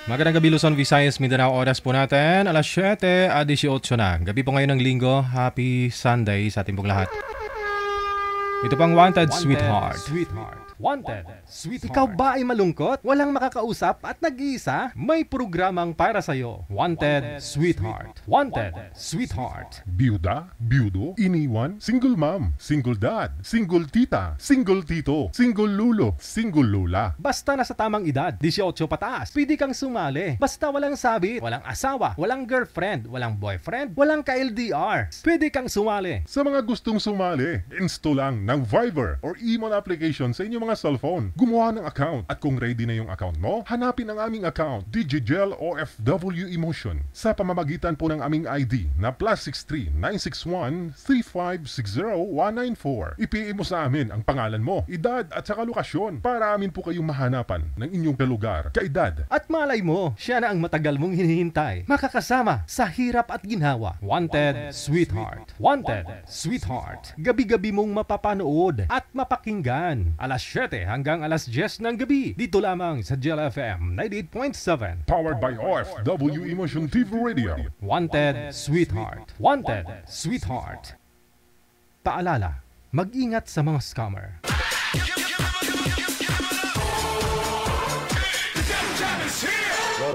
Magandang gabi Luzon, Visayas, Mindanao. Oras po natin, alas 7:18 na. Gabi po ngayon ng linggo. Happy Sunday sa ating pong lahat. Ito pang Wanted Sweetheart. Wanted Sweetheart. Ikaw ba ay malungkot? Walang makakausap at nag-iisa? May programang para sa'yo. Wanted Sweetheart. Wanted Sweetheart. Byuda, byudo, iniwan, single mom, single dad, single tita, single tito, single lulo, single lula. Basta nasa tamang edad, 18 pataas, pwede kang sumali. Basta walang sabit, walang asawa, walang girlfriend, walang boyfriend, walang ka-LDR. Pwede kang sumali. Sa mga gustong sumali, install lang ng Viber or email application sa inyong mga cellphone. Gumawa ng account at kung ready na yung account mo, hanapin ang aming account, Digigel OFW Emotion, sa pamamagitan po ng aming ID na +63 961 3560 194. I-PM mo sa amin ang pangalan mo, edad at saka lokasyon para amin po kayong mahanapan ng inyong kalugar, kaedad. At malay mo, siya na ang matagal mong hinihintay. Makakasama sa hirap at ginhawa. Wanted Sweetheart. Wanted Sweetheart. Gabi-gabi mong mapapanood at mapakinggan. Alas 7 hanggang alas 10 ng gabi. Dito lamang sa Gel FM 98.7. Powered by OFW Emotion TV Radio. Wanted Sweetheart. Wanted Sweetheart. Paalala, mag-ingat sa mga scammer.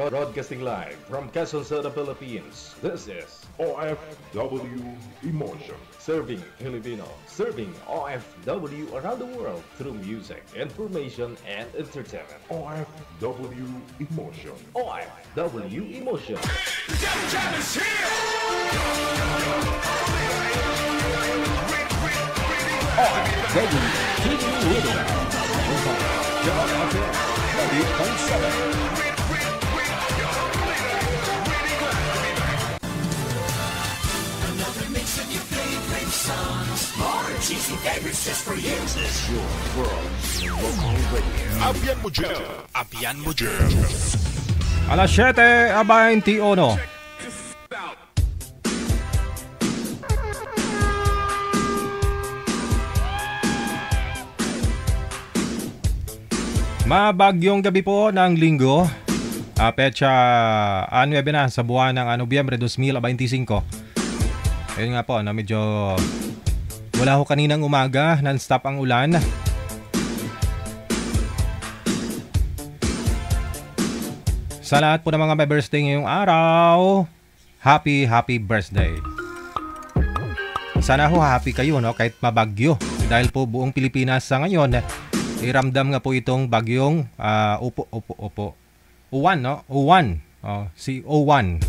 Broadcasting live from Quezon City, Philippines. This is OFW Emotion. Serving Filipino, serving OFW around the world through music, information, and entertainment. OFW Emotion. OFW Emotion. OFW TV Radio. Gel FM 98.7. Cheesy favorites just for you. This is your world local radio. Abian mo dyan. Abian mo dyan. Alas 7:21. Mabagyong gabi po ng linggo. Petsa 9 na sa buwan ng Nobyembre 2025. Ayun nga po, medyo wala ho kaninang umaga, non-stop ang ulan. Sa lahat po ng mga may birthday ngayong araw, happy birthday. Sana ho happy kayo, no? Kahit mabagyo. Dahil po buong Pilipinas sa ngayon, iramdam nga po itong bagyong Uwan, no? Uwan. Si Uwan.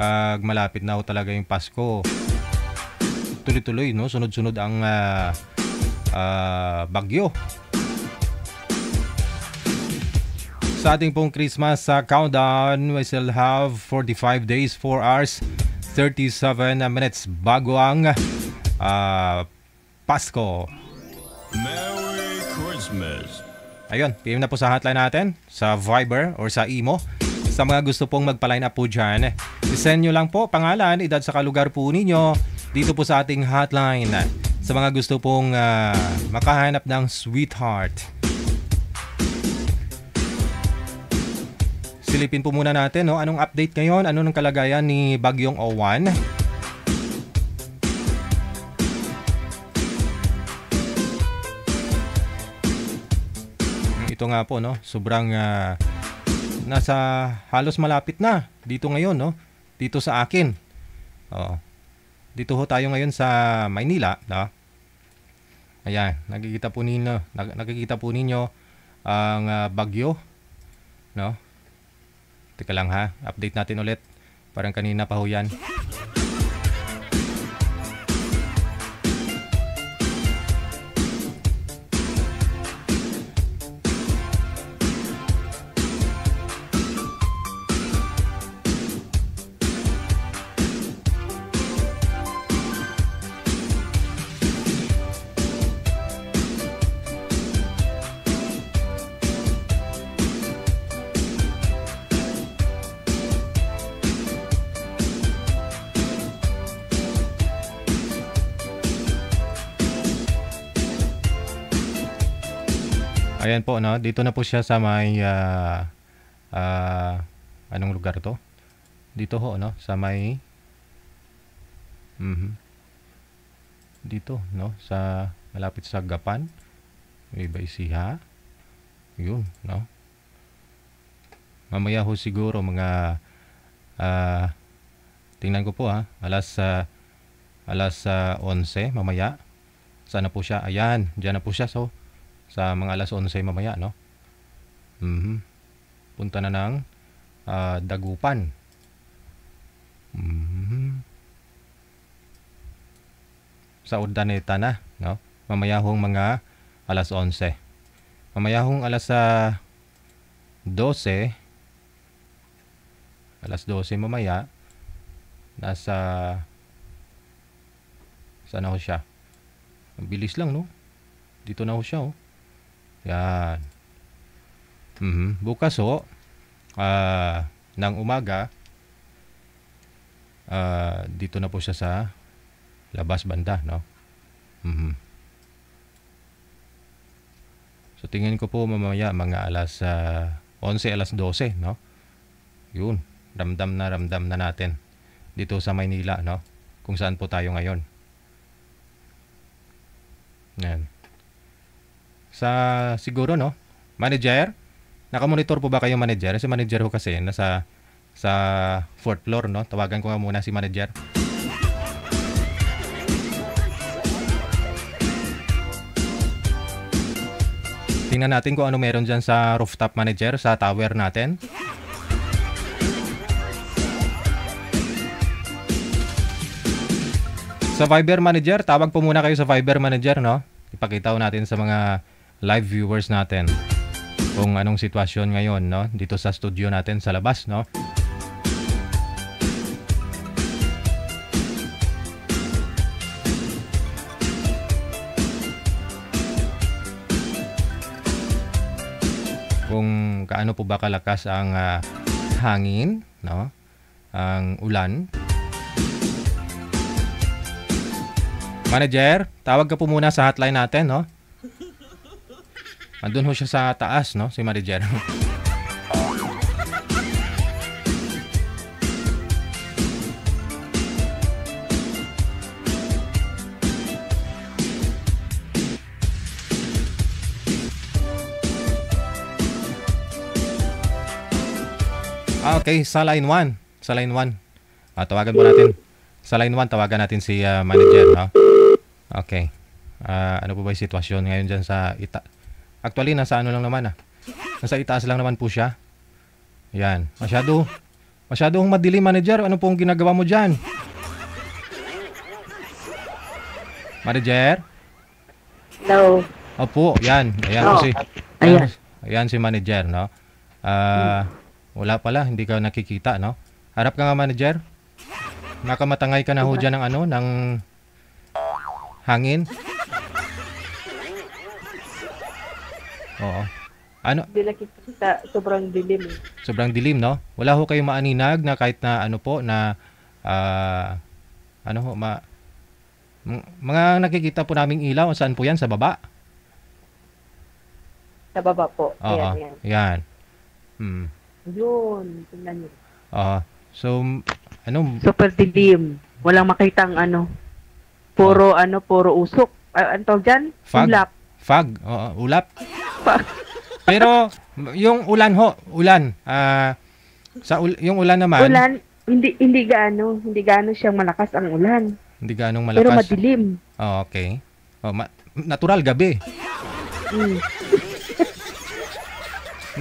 Pag malapit na ho talaga yung Pasko, tuloy-tuloy, no? Sunod-sunod ang bagyo. Sa ating pong Christmas countdown, we still have 45 days, 4 hours, 37 minutes bago ang Pasko. Merry Christmas. Ayun, PM na po sa hotline natin, sa Viber or sa Imo. Sa mga gusto pong magpa-line up po dyan, isend nyo lang po pangalan, edad sa kalugar po ninyo dito po sa ating hotline. Sa mga gusto pong makahanap ng sweetheart. Silipin po muna natin, no? Anong update ngayon? Ano ng kalagayan ni Bagyong Owan? Ito nga po, no? Sobrang nasa halos malapit na dito ngayon, no? Dito sa akin. Dito ho tayo ngayon sa Maynila, no? Ayan, nakikita po ninyo ang bagyo, no? Teka lang ha, update natin ulit. Parang kanina pa ho yan. Ayan po, no? Dito na po siya sa may anong lugar to? Dito ho, no? Sa may dito, no? Sa malapit sa Gapan. May Baisiha. Yun, no? Mamaya ho siguro mga tingnan ko po alas 11 mamaya. Saan na po siya? Ayan, diyan na po siya. So, sa mga alas 11 mamaya, no? Punta na ng Dagupan. Sa Urdaneta na, no? Mamaya hong mga alas 11. Mamaya hong alas 12. Alas 12 mamaya. Nasa saan na ho siya? Ang bilis lang, no? Dito na ho siya, oh. Yan. Bukas ho, ng umaga, dito na po siya sa labas banda, no? So tingin ko po mamaya mga alas 11, alas 12, no? Yun, ramdam na natin dito sa Maynila, no? Kung saan po tayo ngayon. Yan. Sa siguro, no? Manager? Nakamonitor po ba kayo, manager? Si manager ho kasi nasa sa 4th floor, no? Tawagan ko nga muna si manager. Tingnan natin kung ano meron dyan sa rooftop, manager, sa tower natin. Sa Viber, manager, tawag po muna kayo sa Viber, manager, no? Ipakita natin sa mga live viewers natin kung anong sitwasyon ngayon, no? Dito sa studio natin sa labas, no? Kung kaano po ba kalakas ang hangin, no? Ang ulan. Manager, tawag ka po muna sa hotline natin, no? Andun ho siya sa taas, no? Si manager. Okay, sa line 1. Sa line 1. Tawagan po natin. Sa line 1, tawagan natin si manager, no? Okay. Ano po ba yung sitwasyon ngayon dyan sa Actually, nasa ano lang naman, nasa itaas lang naman po siya. Yan. Masyadong madilim, manager. Ano pong ginagawa mo dyan? Manager? Hello. Opo, yan. Ayan po si... Ayan si manager, no? Wala pala, hindi ka nakikita, no? Harap ka nga, manager. Nakamatangay ka na ho dyan ng ano, ng hangin. Oo. Ano? Hindi nakikita, sobrang dilim. Sobrang dilim, no? Wala ho kayong maaninag na kahit na ano po, na mga nakikita po naming ilaw. Saan po yan? Sa baba? Sa baba po. Oo. Yan. Yun. Tingnan nyo. So, ano? Super dilim. Walang makitang ano. Puro puro usok. Ano tawag dyan? Fog. Ulap. Fog. Ulap. Pero, yung ulan ho. Ulan. Yung ulan naman. Ulan. Hindi gaano siyang malakas ang ulan. Hindi gaanong malakas. Pero madilim. Okay. Natural gabi.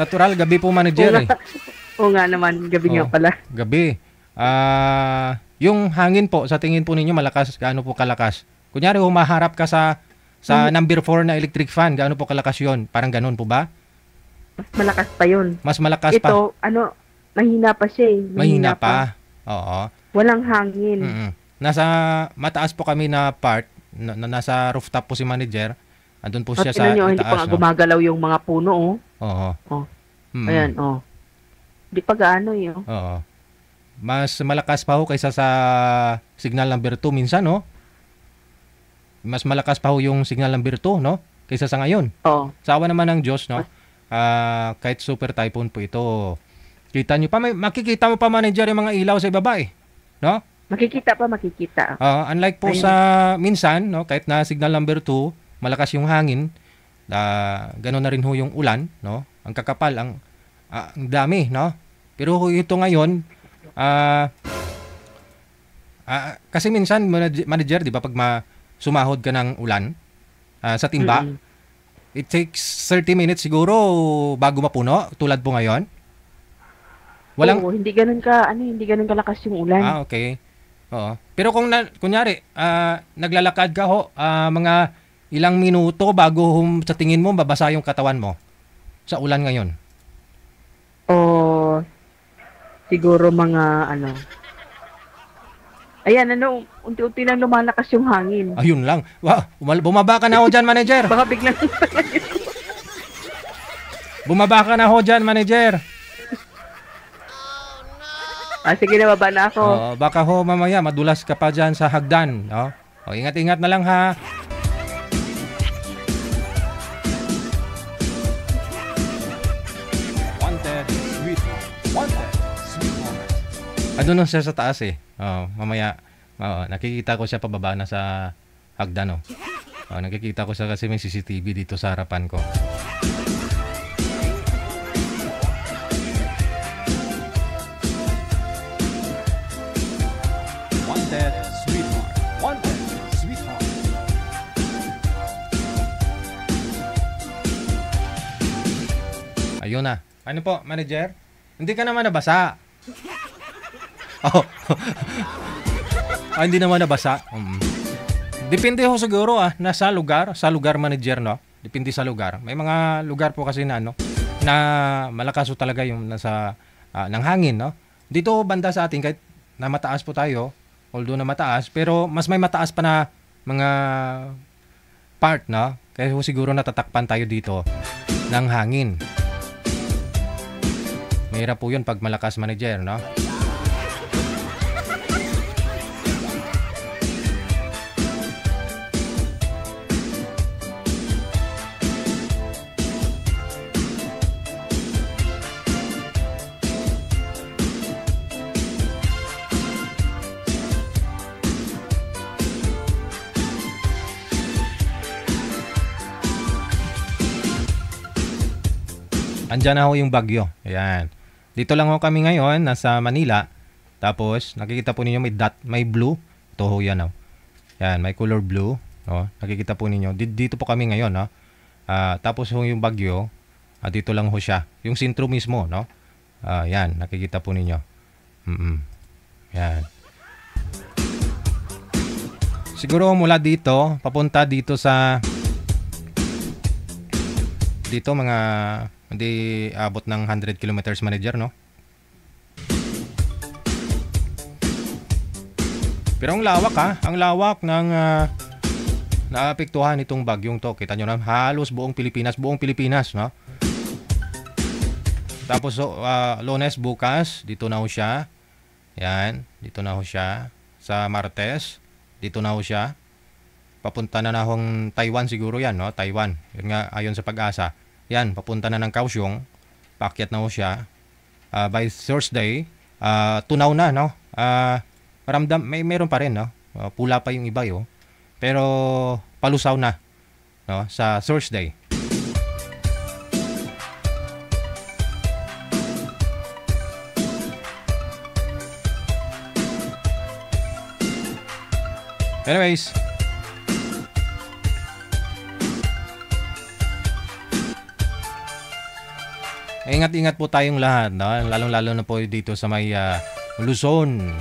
Natural gabi po, manager. Oo nga naman, gabi nga pala. Gabi. Yung hangin po, sa tingin po ninyo malakas, gaano po kalakas? Kunyari, humaharap ka sa number 4 na electric fan, gaano po kalakas yun? Parang ganun po ba? Mas malakas pa yun. Mas malakas pa? Ito, mahina pa siya eh. Mahina pa. Oo. Walang hangin. Nasa mataas po kami na part, nasa rooftop po si manager. Andun po siya sa itaas. Hindi pa gumagalaw yung mga puno, oh. Oo. Ayan, oh. Hindi pa gaano yun. Oo. Mas malakas pa ho kaysa sa signal number 2 minsan, no? Mas malakas pa ho yung signal number 2, no? kaysa sa ngayon. Oo. Sa awa naman ng Diyos, no? Kahit super typhoon po ito, kita nyo pa, makikita mo pa, manager, yung mga ilaw sa ibaba eh. No? Makikita. Unlike po Ayun. sa minsan, no, kahit na signal number 2, malakas yung hangin, gano'n na rin ho yung ulan, no? Ang kakapal, ang dami, no? Pero ito ngayon, kasi minsan, manager, di ba, pag sumahod ka ng ulan sa timba, it takes 30 minutes siguro bago mapuno, tulad po ngayon. Oo, hindi ganun kalakas yung ulan. Okay. Oo. Pero kung kunyari, naglalakad ka ho, mga ilang minuto bago sa tingin mo babasa yung katawan mo sa ulan ngayon. Siguro mga ayan, unti-unti lang lumalakas yung hangin. Ayun lang. Wow, bumaba ka na ho dyan, manager. Baka biglang Bumaba ka na ho dyan, manager. sige na, baba na ako. Baka ho mamaya madulas ka pa dyan sa hagdan. No? Ingat-ingat na lang ha. Wanted, sweet moment. Ano siya sa taas eh. Mamaya, nakikita ko siya pababa na sa hagdan. Nakikita ko siya kasi may CCTV dito sa harapan ko. Wanted, sweetheart. Ayun na. Ano po, manager? Hindi ka naman nabasa. Hindi naman nabasa. Depende ho siguro nasa lugar, manager, no? Depende sa lugar. May mga lugar po kasi na malakas po talaga yung nasa ng hangin, no? Dito banda sa atin kahit na mataas po tayo, although na mataas, pero mas may mataas pa na mga part, no? Kaya siguro natatakpan tayo dito ng hangin. Mahirap po yun pag malakas, manager, no? Andyan na ho yung bagyo. Ayan. Dito lang ho kami ngayon, nasa Manila. Tapos, nakikita po ninyo may dot, may blue. Ito ho yan. Ayan, may color blue. Nakikita po ninyo. Dito po kami ngayon. Tapos ho yung bagyo, dito lang ho siya. Yung sentro mismo, no? Yan, nakikita po ninyo. Yan. Siguro mula dito, papunta dito sa mga hindi abot ng 100 kilometers, manager, no? Pero ang lawak, ang lawak ng naapektuhan itong bagyong to. Kita nyo na, halos buong Pilipinas, no? Tapos Lunes, bukas, dito na ho siya. Yan, dito na ho siya. Sa Martes, dito na ho siya. Papunta na hong Taiwan siguro yan, no? Taiwan. Yun nga, ayon sa Pag-asa. Yan, papunta na ng Kaohsiung. Paakyat na ho siya. By Thursday, tunaw na, no? Meron pa rin, no? Pula pa yung iba, yo. Pero palusaw na, no? Sa Thursday. Anyways, ingat-ingat po tayong lahat, no? Lalong-lalo na po dito sa may Luzon.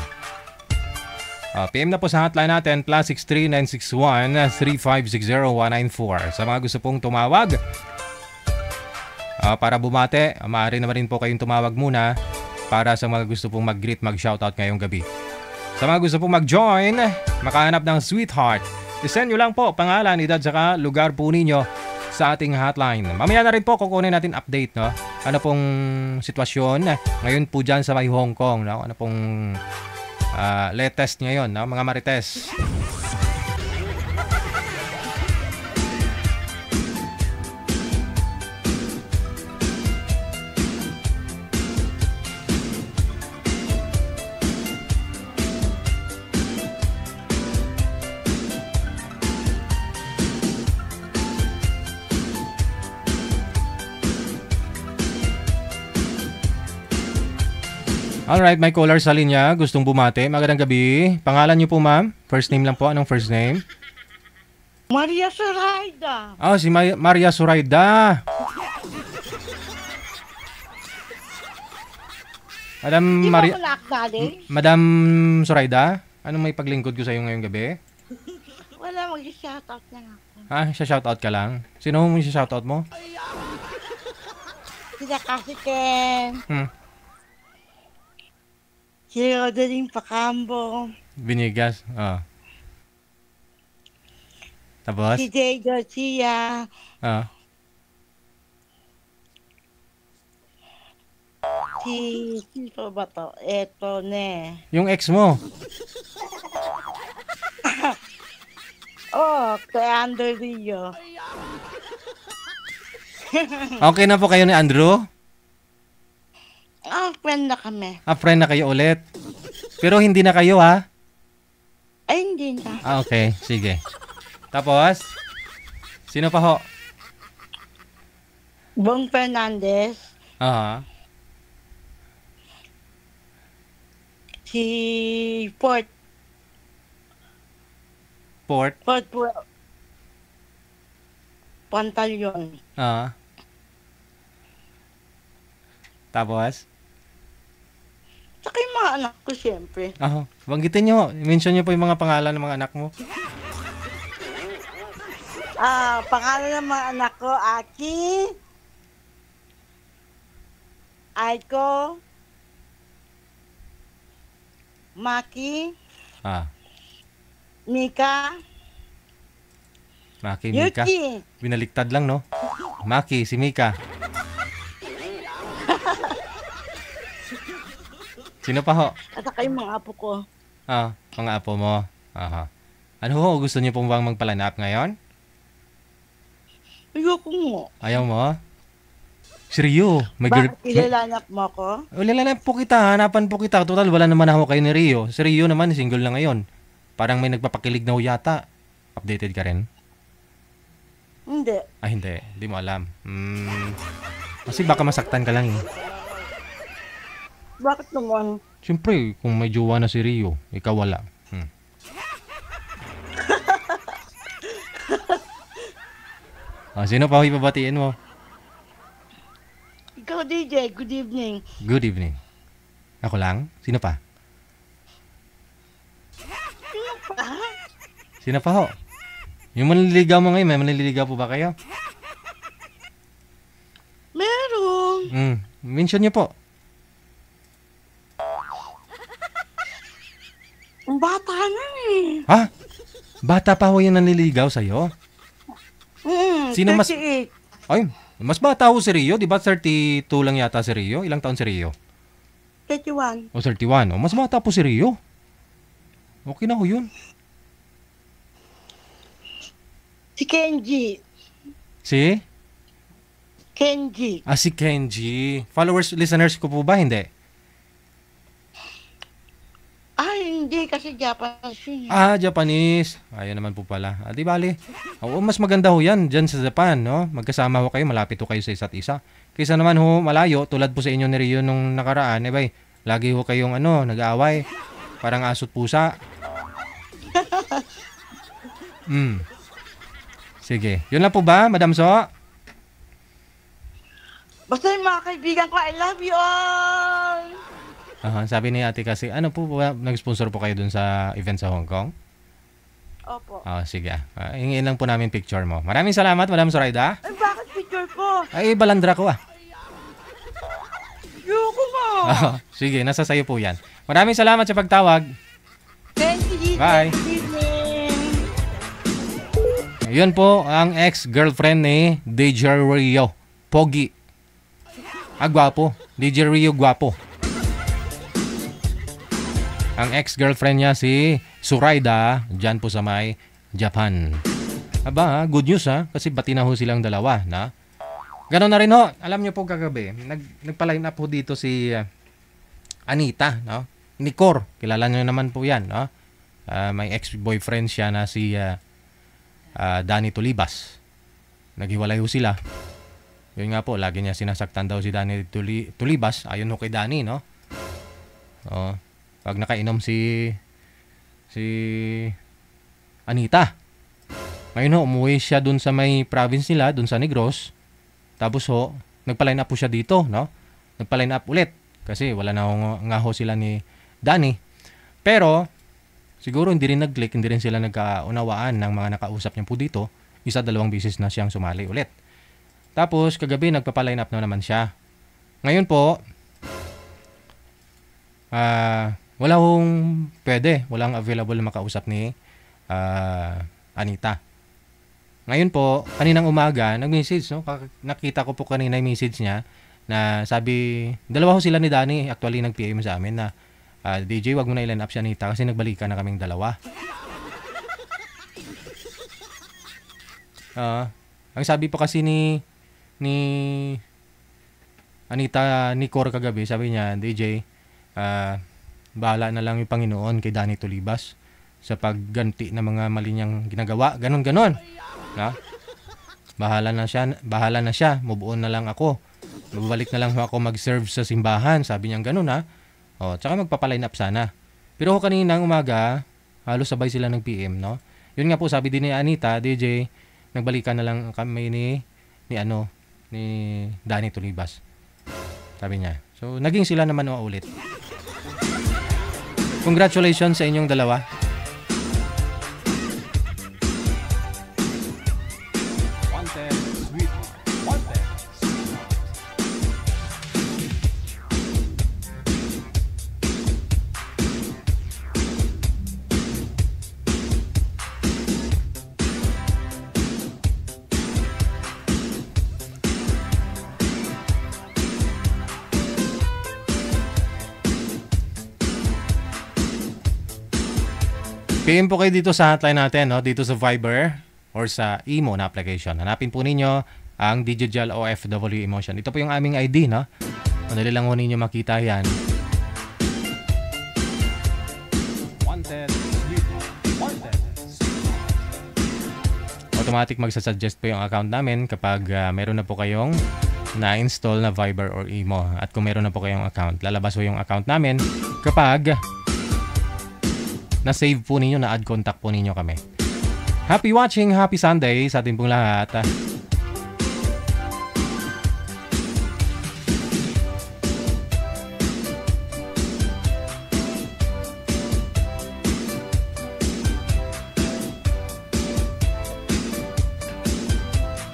PM na po sa hotline natin, +63 961 3560 194. Sa mga gusto pong tumawag, para bumate, maaari naman rin po kayong tumawag muna para sa mga gusto pong mag-greet, mag-shoutout ngayong gabi. Sa mga gusto pong mag-join, makahanap ng Sweetheart, isend nyo lang po pangalan, edad, saka lugar po ninyo sa ating hotline. Mamaya na rin po kukunin natin update, no? Ano pong sitwasyon ngayon po dyan sa may Hong Kong, no? Ano pong latest ngayon, no? Mga marites. Alright, may caller sa linya. Gustong bumate. Magandang gabi. Pangalan niyo po, ma'am? First name lang po. Anong first name? Maria Zoraida. Si Maria Zoraida. Madam Di ba Maria... ako na-acknowledge? Madam Zoraida, anong may paglingkod ko sa iyo ngayong gabi? Wala, mag-shoutout lang ako. Shoutout ka lang? Sino mo shoutout mo? Sila kasi Ken. Si Rodeline Pacambo. Binigas. Tapos? Si Jay Garcia. Sino ba to? Eto ne. Yung ex mo. Kay Andrew Rio. Okay na po kayo ni Andrew? Friend na kami. Friend na kayo ulit. Pero hindi na kayo, ha? Ay, hindi na. Okay. Sige. Tapos? Sino pa ho? Bong Fernandez. Si Port. Pantalion. Tapos? Saka yung mga anak ko, siyempre. Banggitin nyo. Mention nyo po yung mga pangalan ng mga anak mo. Pangalan ng mga anak ko, Aki, Aiko, Maki, Mika, Maki, Mika. Yuki. Binaliktad lang, no? Maki, si Mika. Sino pa ho? At saka yung mga apo ko. Mga apo mo. Ano ho? Gusto niyo pong bang magpalanap ngayon? Ayoko mo. Ayaw mo? Si Rio. Bakit ilalanap mo ako? Ilalanap po kita. Hanapan po kita. Total, wala naman ako kayo ni Rio. Si Rio naman, single na ngayon. Parang may nagpapakilig na ho yata. Updated ka rin? Hindi. Hindi. Hindi mo alam. Kasi baka masaktan ka lang eh. Bakit naman? Siyempre, kung may jowa na si Rio, ikaw wala. Sino pa ipabatiin mo? Ikaw, DJ. Good evening. Good evening. Ako lang? Sino pa? Sino pa ho? Yung manliligaw mo ngayon, may manliligaw po ba kayo? Meron. Mention niyo po. Bata na eh. Bata pa ho yung nanliligaw sa'yo? Sino mas... 38. Ay, mas bata ho si Rio. Di ba 32 lang yata si Rio? Ilang taon si Rio? 31. 31. Mas bata po si Rio. Okay na ho yun. Si Kenji. Si? Kenji. Si Kenji. Followers, listeners ko po ba? Hindi. Hindi. Kasi Japanese yun. Japanese. Ayun naman po pala. Di bali. Mas maganda ho yan dyan sa Japan, no? Magkasama ho kayo, malapit ho kayo sa isa't isa. Kaysa naman ho malayo, tulad po sa inyo ni Rio nung nakaraan, lagi ho kayong nag-aaway. Parang aso't pusa. Sige. Yun lang po ba, Madam So? Basta yung mga kaibigan ko, I love you all! Sabi ni ate kasi, ano po ba, nag-sponsor po kayo dun sa event sa Hong Kong? Opo. Sige. Hingin lang po namin picture mo. Maraming salamat, Madam Zoraida. Bakit picture ko? Balandra ko Yuko mo! Sige, nasa sayo po yan. Maraming salamat sa pagtawag. Thank you, Bye. Good evening. Yun po ang ex-girlfriend ni DJ Rio. Pogi. Gwapo. DJ Rio, gwapo. Ang ex-girlfriend niya si Zoraida, dyan po sa may Japan. Good news kasi bati na ho silang dalawa, na? Ganon na rin ho. Alam niyo po kagabi, nagpa-line up po dito si Anita, no? Nicor, kilala niyo naman po yan, no? May ex-boyfriend siya na si Danny Tulibas. Naghiwalay ho sila. Yun nga po, lagi niya sinasaktan daw si Danny Tulibas. Ayun ho kay Danny, no? Oh, pag nakainom si Anita. Ngayon ho, umuwi siya dun sa may province nila, dun sa Negros. Tapos ho, nagpa-line up po siya dito, no? Nagpa-line up ulit. Kasi wala na nga ho sila ni Danny. Pero, siguro hindi rin nag-click, hindi rin sila nagkaunawaan ng mga nakausap niya po dito. 1-2 beses na siyang sumali ulit. Tapos, kagabi, nagpa-line up na naman siya. Ngayon po, wala hong pwede. Walang available na makausap ni Anita. Ngayon po, kaninang umaga, nag-message, no? Nakita ko po kanina yung message niya na sabi, dalawa ho sila ni Danny, actually nag-PM sa amin na DJ, wag mo na i-line up si Anita kasi nagbalikan na kaming dalawa. Ang sabi po kasi ni Anita, ni Cor kagabi, sabi niya, DJ, bahala na lang yung Panginoon kay Danny Tulibas sa pagganti ng mga mali niyang ginagawa. Ganon. No? Bahala na siya. Move on na lang ako. Babalik na lang ako mag-serve sa simbahan. Sabi niya ganon, ha. O, tsaka magpapaline up sana. Pero kaninang umaga, halos sabay sila ng PM, no? Yun nga po, sabi din ni Anita, DJ, nagbalikan na lang kami ni Danny Tulibas. Sabi niya. So, naging sila naman ulit. Congratulations sa inyong dalawa. PM po kayo dito sa hotline natin, no? Dito sa Viber or sa Imo na application. Hanapin po ninyo ang Digital OFW Emotion. Ito po yung aming ID, no? Madali lang po ninyo makita yan. Automatic magsasuggest po yung account namin kapag meron na po kayong na-install na Viber or Imo. At kung meron na po kayong account, lalabas po yung account namin kapag na-save po ninyo, na-add contact po ninyo kami. Happy watching, happy Sunday sa ating pong lahat.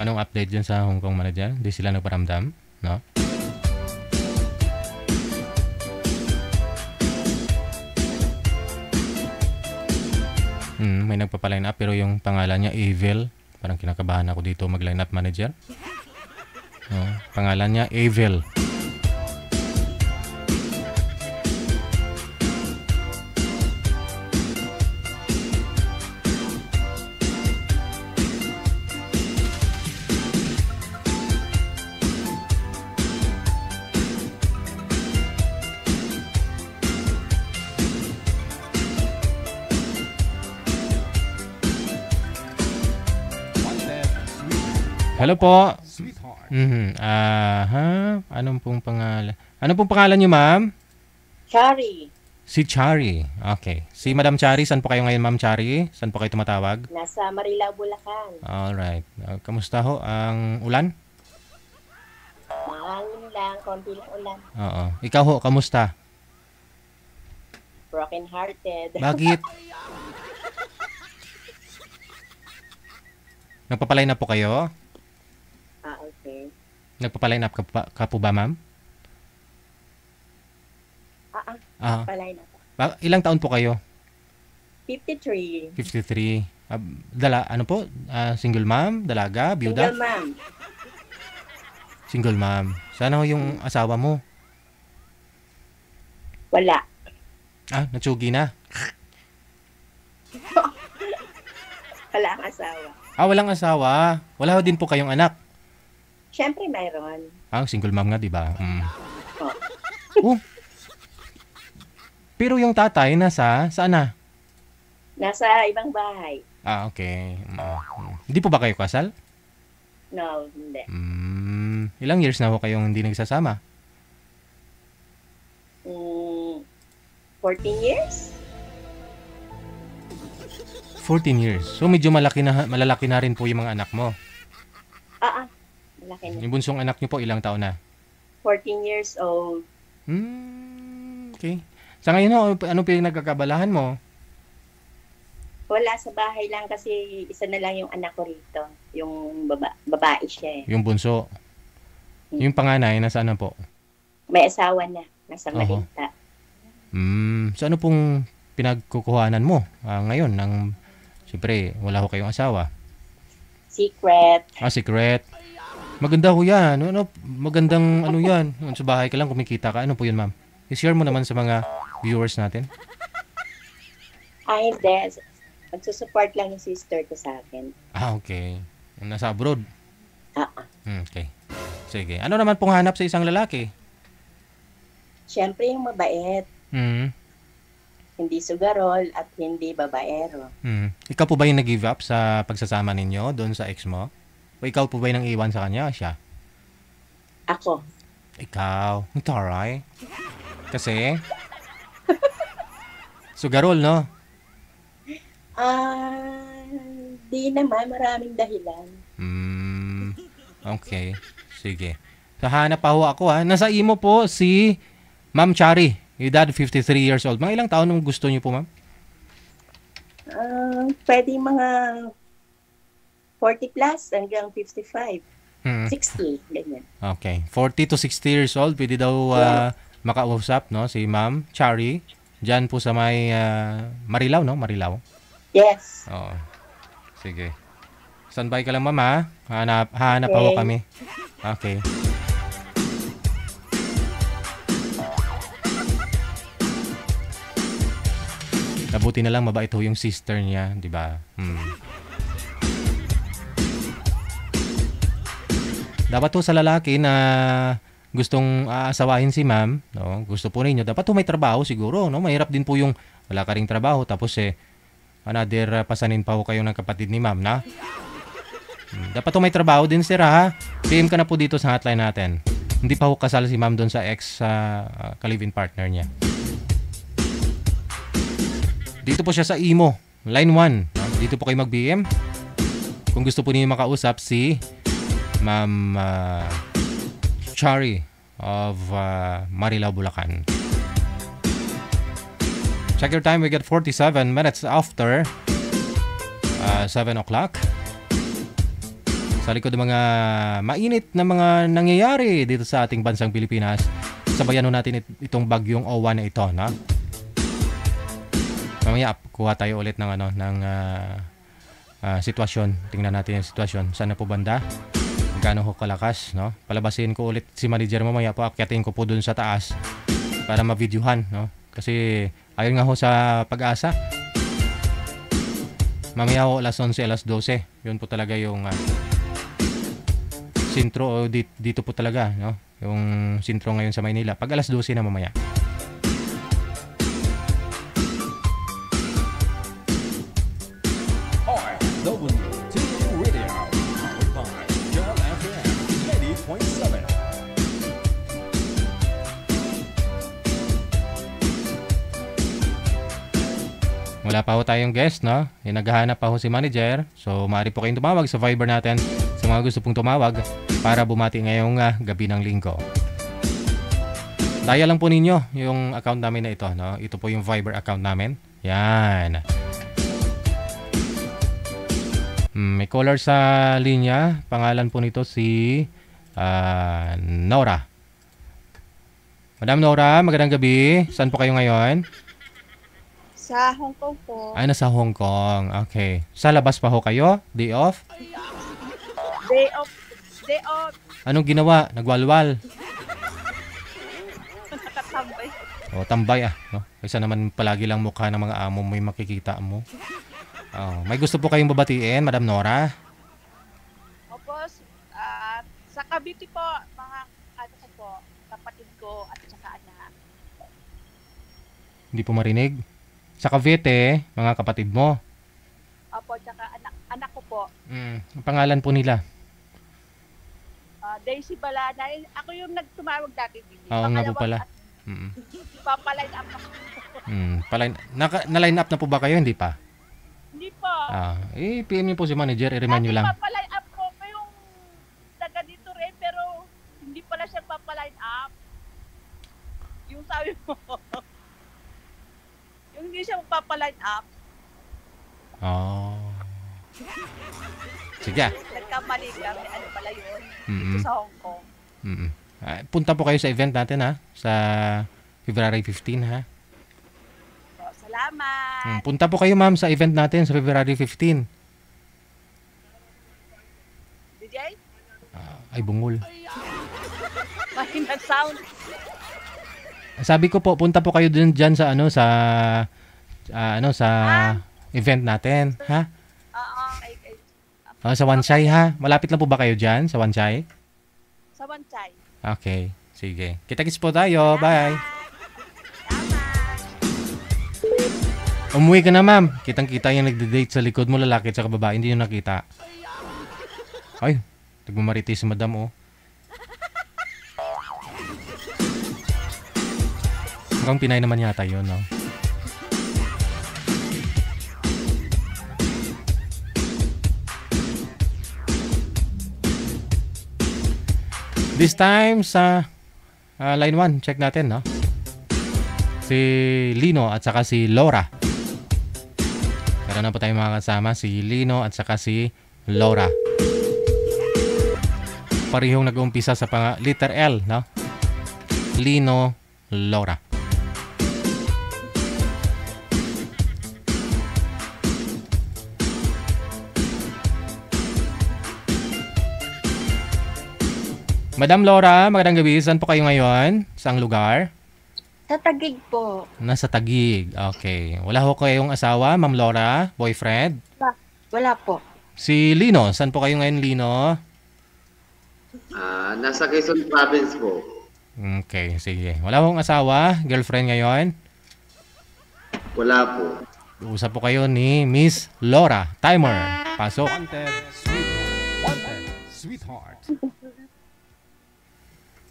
Anong update dyan sa Hong Kong manager? Hindi sila nagparamdam, no? May nagpapaline up pero yung pangalan niya Evil. Parang kinakabahan ako dito mag-line up manager. Pangalan niya Evil. Hello po. Anong pong pangalan? Anong pong pangalan niyo, ma'am? Chari. Si Chari. Okay. Si Madam Chari, saan po kayo ngayon, Ma'am Chari? Saan po kayo tumatawag? Nasa Marilao, Bulacan. Alright. Kamusta ho ang ulan? Mahangin lang, konti lang ulan. Oo. Ikaw ho, kamusta? Broken hearted. Bakit? Nagpapaline up po kayo? Okay. Nagpapaline up ka po ba, ma'am? Palay na po. Ilang taon po kayo? 53. 53. Ano po? Single ma'am? Dalaga? Biyuda? Single ma'am. Single ma'am. Sana ho yung asawa mo? Wala. Natsugi na? Wala ang asawa. Walang asawa. Wala ho din po kayong anak? Siyempre mayroon. Single mom nga, di ba? Oh. Pero yung tatay saan na? Nasa ibang bahay. Okay. Hindi po ba kayo kasal? No, hindi. Ilang years na ho kayong hindi nagsasama? 14 years? 14 years. So medyo malalaki na rin po yung mga anak mo. Malaki na. Yung bunsong anak niyo po ilang taon na? 14 years old. Okay. Sa ngayon, ano pinagkakabalahan mo? Wala, sa bahay lang kasi isa na lang yung anak ko rito. Yung babae siya eh. Yung bunso. Yung panganay, nasaan na po? May asawa na. Nasa Oho. Malinta. So ano pong pinagkukuhanan mo ngayon? Siyempre, wala ho kayong asawa. Secret. Secret. Maganda ho yan. Magandang ano yan. Sa bahay ka lang, kumikita ka. Ano po yun, ma'am? I-share mo naman sa mga viewers natin. Hindi. Magsusupport lang yung sister ko sa akin. Okay. Nasa abroad? Okay. Sige. Ano naman pong hanap sa isang lalaki? Siyempre yung mabait. Hindi sugarol at hindi babaero. Ikaw po ba yung nag-give up sa pagsasama ninyo doon sa ex mo? O ikaw po ba yung nang-iwan sa kanya? Siya? Ako. Ikaw. Taray. Kasi? Sugarol, no? Di naman. Maraming dahilan. Okay. Sige. So, hanap pa ho ako ha. Nasa imo po si Ma'am Chari. Edad 53 years old. Mga ilang taon nung gusto niyo po, ma'am? Pwede mga 40 plus hanggang 55. 60, ganyan. Okay. 40 to 60 years old. Pwede daw makausap, no? Si Ma'am Chari. Diyan po sa may Marilao, no? Marilao. Yes. Oo. Sige. Standby ka lang, ma'am, ha? Hanap ako kami. Okay. Nabuti na lang mabait ho yung sister niya, di ba? Dapat ho sa lalaki na gustong aasawahin si ma'am, no? Gusto po ninyo, dapat ho may trabaho siguro, no? Mahirap din po yung wala ka ring trabaho, tapos another pasanin pa ho kayo ng kapatid ni ma'am, na? Dapat ho may trabaho din, sir, ha? PM ka na po dito sa hotline natin. Hindi pa ho kasal si ma'am doon sa ex ka-live-in partner niya. Dito po siya sa Imo, line 1. Dito po kayo mag-BM. Kung gusto po niyo makausap si Ma'am Chari of Marilao, Bulacan. Check your time. We get 47 minutes after 7 o'clock. Sa likod ng mga mainit na mga nangyayari dito sa ating bansang Pilipinas, sabayan natin itong bagyong O1 na ito, no? Mamaya kuha tayo ulit ng sitwasyon. Tingnan natin yung sitwasyon. Saan na po banda? Gaano ho kalakas, no? Palabasin ko ulit si manager mamaya po. Akyatin ko po dun sa taas para ma-videohan, no? Kasi ayon nga ho sa Pag-asa. Mamaya ho alas 11, alas 12. Yun po talaga yung sintro dito po talaga, no? Yung sintro ngayon sa Maynila. Pag alas 12 na mamaya. W2 Radio, powered by Girl FM 80.7. Wala pa ho tayong guest, no? Naghahanap pa ho si manager. So, maaari po kayong tumawag sa Viber natin sa mga gusto pong tumawag para bumati ngayong gabi ng linggo. Dial lang po ninyo yung account namin na ito, no? Ito po yung Viber account namin. Yan. May caller sa linya. Pangalan po nito si Nora. Madam Nora, magandang gabi. Saan po kayo ngayon? Sa Hong Kong po. Ay, nasa Hong Kong. Okay. Sa labas pa ho kayo? Day off? Day off. Day off. Anong ginawa? Nagwalwal? Nakatambay. Tambay no? Kaysa naman palagi lang mukha ng mga amo mo yung makikita mo. May gusto po kayong babatiin, Madam Nora? Opo, sa Cavite po, mga ko po, kapatid ko at saka anak. Hindi po marinig? Sa Cavite, mga kapatid mo? Opo, saka anak ko po. Ang pangalan po nila? Daisy Balana. Ako yung nagtumawag dati. Oo nga po pala. Mm. Papaline up ako. Na-line up na po ba kayo? Hindi pa. Hindi po. PM niyo po si manager, i-remind niyo lang. Papaline up ko yung taga dito rin, pero hindi pala siya papaline up. Yung sabi mo. Yung hindi siya papaline up. Oh. Sige. Nagkamali kami. Ano pala yun? Mm-mm. Dito sa Hong Kong. Punta po kayo sa event natin ha, sa February 15 ha. So, salamat. Punta po kayo ma'am sa event natin sa February 15. DJ? Ay bungol. Mahina sound. Sabi ko po, punta po kayo dyan sa sa event natin, ha? Sa Wanshay ha. Malapit lang po ba kayo dyan sa Wanshay? Sa Wanshay. Okay, sige. Kita-kits po tayo. Bye. Umuwi ka na, ma'am. Kitang-kita yung nagde-date sa likod mo, lalaki at saka babae. Hindi yung nakita. Ay, nagmamaritis si madam, oh. Mukhang Pinay naman yata yun, no? This time sa line 1, check natin, no? Si Lino at saka si Laura. Meron na po tayong mga kasama, si Lino at saka si Laura. Parehong nag-uumpisa sa letter L, no? Lino, Laura. Madam Laura, magandang gabi. Saan po kayo ngayon? Saang lugar? Sa Taguig po. Nasa Taguig. Okay. Wala ho kayong asawa, Ma'am Laura? Boyfriend? Wala po. Si Lino, saan po kayo ngayon, Lino? Nasa Quezon Province po. Okay, sige. Wala hong asawa, girlfriend ngayon? Wala po. Usap po kayo ni Miss Laura. Timer. Pasok. Wanted, sweetheart.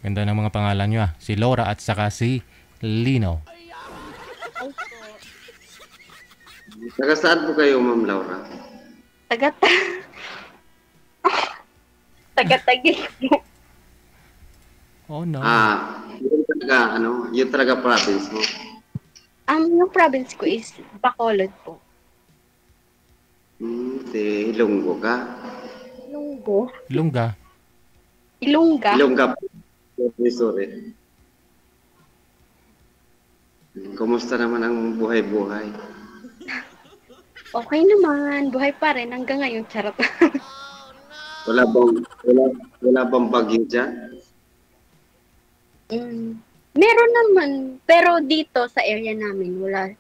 Ganda ng mga pangalan nyo, ah. Si Laura at saka si Lino. Taga saan po kayo, Ma'am Laura? Taga-Taguig po. Oh no. Yung talaga province mo. Yung province ko is Bacolod po. Ilonggo ka? Ilonggo? Ilongga. Ilongga po. Sorry. Kumusta naman ang buhay-buhay? Okay naman. Buhay pa rin hanggang ngayon. Charot. Wala bang bagyo dyan? Meron naman. Pero dito sa area namin, wala.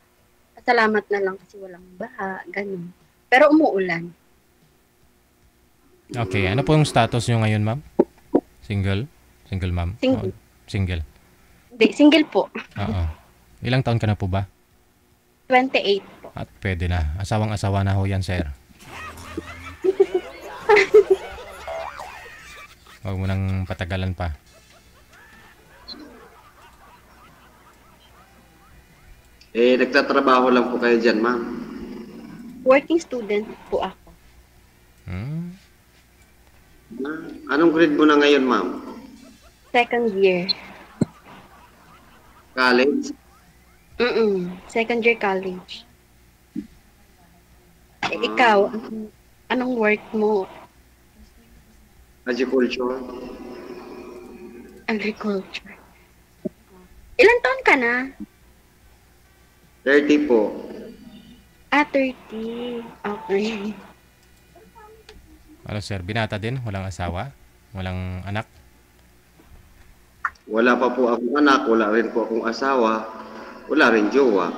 Salamat na lang kasi walang baha. Ganun. Pero umuulan. Okay. Ano po yung status nyo ngayon, ma'am? Single? Single, ma'am? Single. Single. Hindi, single po. Oo. Ilang taon ka na po ba? 28 po. At pwede na. Asawang-asawa na ho yan, sir. Huwag mo nang patagalan pa. Nagtatrabaho lang po kayo dyan, ma'am. Working student po ako. Anong grade mo na ngayon, ma'am? Second year. College? Second year college. Ikaw, anong work mo? Agriculture. Agriculture. Ilan taon ka na? 30 po. 30. Okay. Ano, sir? Binata din? Walang asawa? Walang anak? Wala pa po akong anak. Wala rin po akong asawa. Wala rin jowa.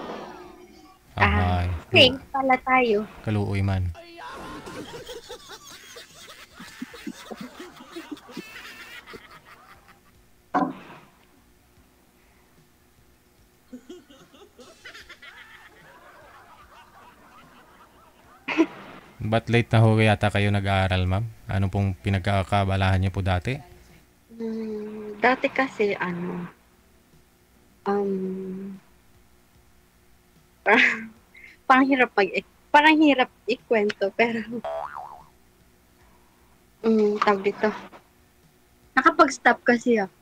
Okay, pala tayo. Kaluoy man. Ba't late na ho yata kayo nag-aaral, ma'am? Ano pong pinagkakabalahan niyo po dati? Dati kasi, Parang, parang hirap ikwento, pero, tawag dito. Nakapag-stop kasi ako.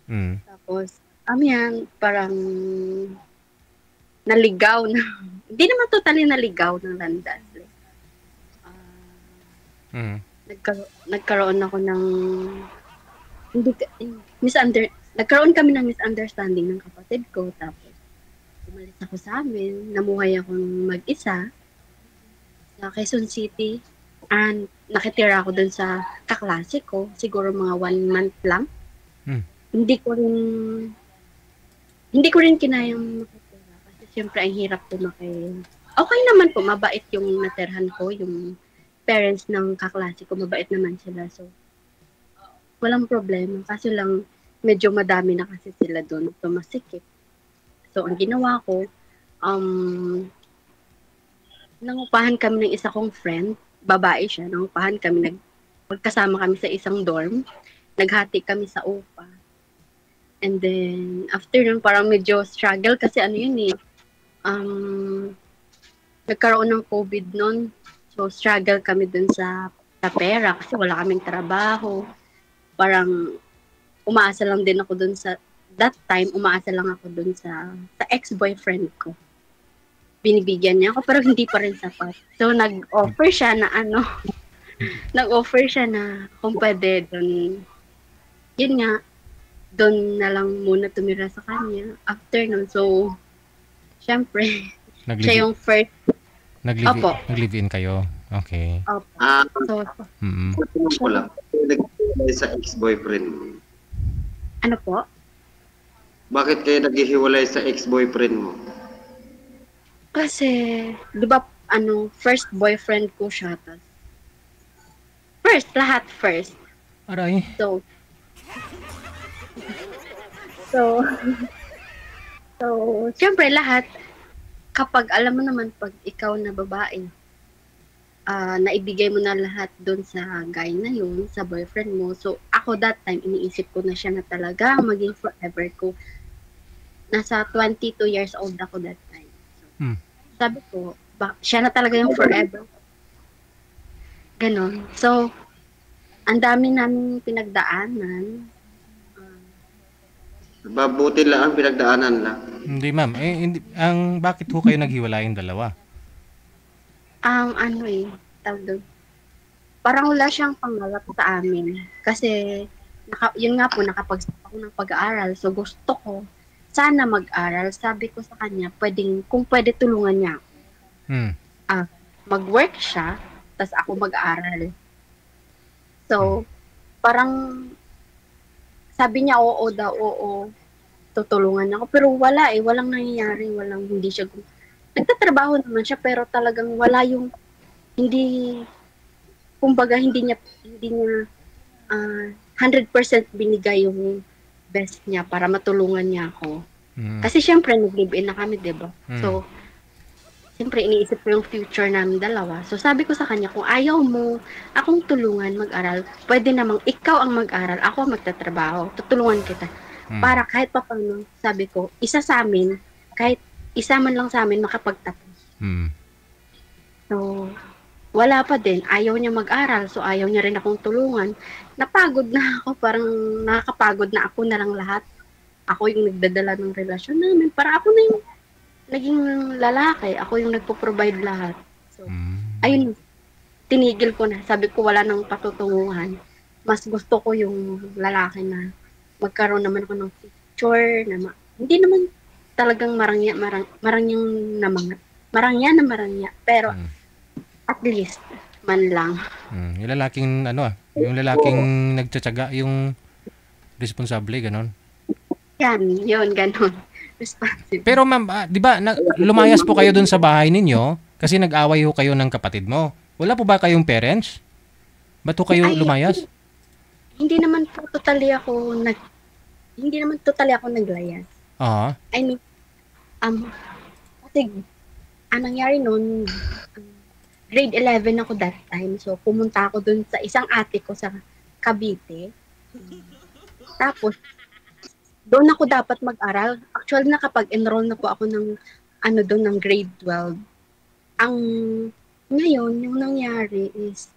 Mm. Tapos, yan, parang, naligaw na. Hindi naman totally naligaw ng landas. Like, Mm. nagkaroon ako ng, nagkaroon kami ng misunderstanding ng kapatid ko. Tapos, umalis ako sa amin. Namuhay akong mag-isa sa Quezon City. And nakitira ako dun sa kaklase ko. Siguro mga 1 month lang. Hindi ko rin kinayang makitira. Kasi syempre, ang hirap tumakay. Okay naman po, mabait yung natirhan ko. Yung parents ng kaklase ko, mabait naman sila. So, walang problema. Kaso lang, medyo madami na kasi sila doon. Tumasikip. So, ang ginawa ko, nangupahan kami ng isa kong friend. Babae siya. Nangupahan kami. Magkasama kami sa isang dorm. Naghati kami sa upa. And then, after nun, parang medyo struggle kasi ano yun eh. Nagkaroon ng COVID nun. So, struggle kami dun sa pera kasi wala kaming trabaho. Parang, umaasa lang din ako dun sa, that time, umaasa lang ako dun sa ex-boyfriend ko. Binibigyan niya ako, pero hindi pa rin sapat. So, nag-offer siya na nag-offer siya na kung pwede dun, yun nga, dun na lang muna tumira sa kanya. After nun, so, syempre, siya yung first. Nag-live-in kayo? Okay. Opo. So, Ko lang. Naghihiwalay sa ex-boyfriend mo. ano po? Bakit kayo naghihiwalay sa ex-boyfriend mo? Kasi, di ba, first boyfriend ko siya. Lahat first. Aray. So, syempre lahat, kapag alam mo naman, pag ikaw na babae, naibigay mo na lahat doon sa guy na yun, sa boyfriend mo. So, ako that time, iniisip ko na siya na talaga maging forever ko. Nasa 22 years old ako that time. So, sabi ko, siya na talaga yung forever. Ganon. So, ang dami namin pinagdaanan. Mabuti lang ang pinagdaanan lang. Hindi ma'am, bakit ho kayo naghiwalay yung dalawa? Tawag doon. Parang wala siyang pangarap sa amin. Kasi, yun nga po, nakapag-stop ako ng pag-aaral. So, gusto ko, sana mag-aral. Sabi ko sa kanya, kung pwede tulungan niya ako. Mag-work siya, tas ako mag-aaral. So, parang, sabi niya, oo daw, oo. Tutulungan ako. Pero wala walang nangyayari. Hindi siya, nagtatrabaho naman siya, pero talagang wala yung, kumbaga, hindi niya 100% binigay yung best niya para matulungan niya ako. Kasi syempre, nag-live-in na kami, diba? So, syempre, iniisip ko yung future namin dalawa. So, sabi ko sa kanya, kung ayaw mo akong tulungan mag-aral, pwede namang ikaw ang mag-aral, ako ang magtatrabaho, tutulungan kita. Para kahit pa paano, sabi ko, isa sa amin, kahit isa man lang sa amin, makapagtapos. So, wala pa din. Ayaw niya mag-aral, so ayaw niya rin akong tulungan. Napagod na ako, parang nakakapagod na ako na lang lahat. Ako yung nagdadala ng relasyon namin. Para ako na yung naging lalaki. Ako yung nagpo-provide lahat. So, ayun, tinigil ko na. Sabi ko, wala nang patutunguhan. Mas gusto ko yung lalaki na magkaroon naman ako ng future. Hindi naman talagang marangya na marangya. Pero, at least, man lang. Yung lalaking, yung lalaking nagtsatsaga, yung responsable, ganon. Yun, ganon. Responsible. Pero ma'am, di ba, lumayas po kayo dun sa bahay ninyo kasi nag-away ho kayo ng kapatid mo. Wala po ba kayong parents? Ba't ho kayo lumayas? Hindi naman totally ako naglayas. I mean, kasi, ang nangyari nun, grade 11 ako that time. So, pumunta ako dun sa isang ate ko sa Cavite. Tapos, doon ako dapat mag-aral. Actually, nakapag-enroll na po ako ng doon ng grade 12. Ang ngayon, yung nangyari is,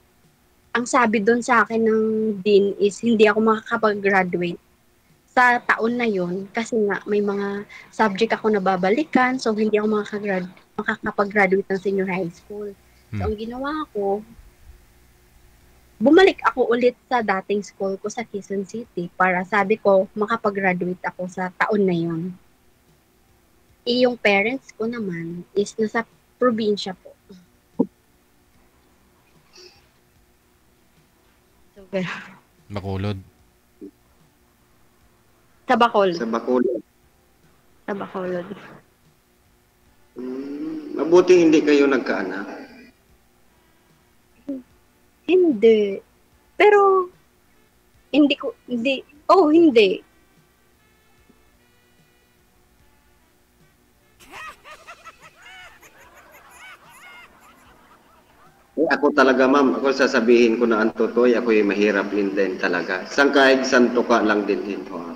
ang sabi doon sa akin ng dean is hindi ako makakapag-graduate sa taon na yon kasi nga may mga subject ako na babalikan, so hindi ako makakapag-graduate ng senior high school. So, ang ginawa ko, bumalik ako ulit sa dating school ko sa Quezon City para sabi ko makapag-graduate ako sa taon na yon. Yung parents ko naman is nasa probinsya po. So, Bacolod. Sa Bacolod. Sa Bacolod. Sa Bacolod. Mabuti hindi kayo nagkaanak. Hindi. Pero, hindi. Hindi. Ako talaga, ma'am, ako sasabihin ko na ang totoo, ako yung mahirap din talaga. Kahit santo ka lang din ho.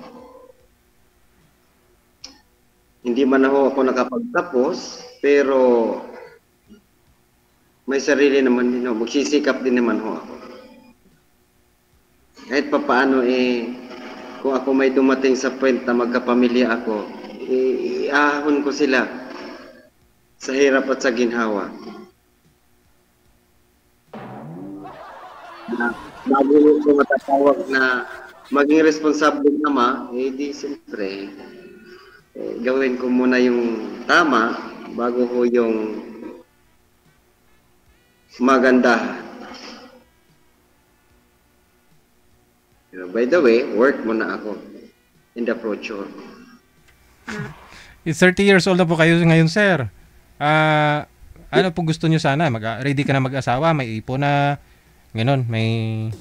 Hindi man ako nakapagtapos, pero may sarili naman din ho. Magsisikap din naman ho ako. Kahit papaano kung ako may dumating sa point na magkapamilya ako, iahon ko sila sa hirap at sa ginhawa. Bago ko matatawag na maging responsable ama, di siyempre, gawin ko muna yung tama bago ko yung maganda. By the way, work muna ako in the future. It's 30 years old na po kayo ngayon, sir. Ano po gusto nyo sana? Ready ka na mag-asawa? May ipon na? Ganon, may...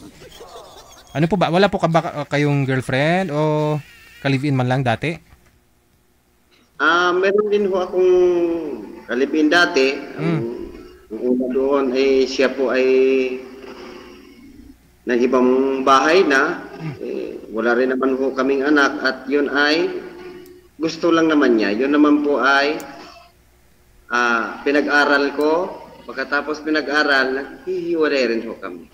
Ano po ba? Wala po kayong girlfriend o ka-live-in man lang dati? Meron din ho akong ka-live-in dati. Ang una doon siya po ay ng ibang bahay na. Wala rin naman ho kaming anak at yun ay gusto lang naman niya. Yun naman po ay pinag-aral ko. Pagkatapos pinag-aral, naghihiwalay rin ho kami.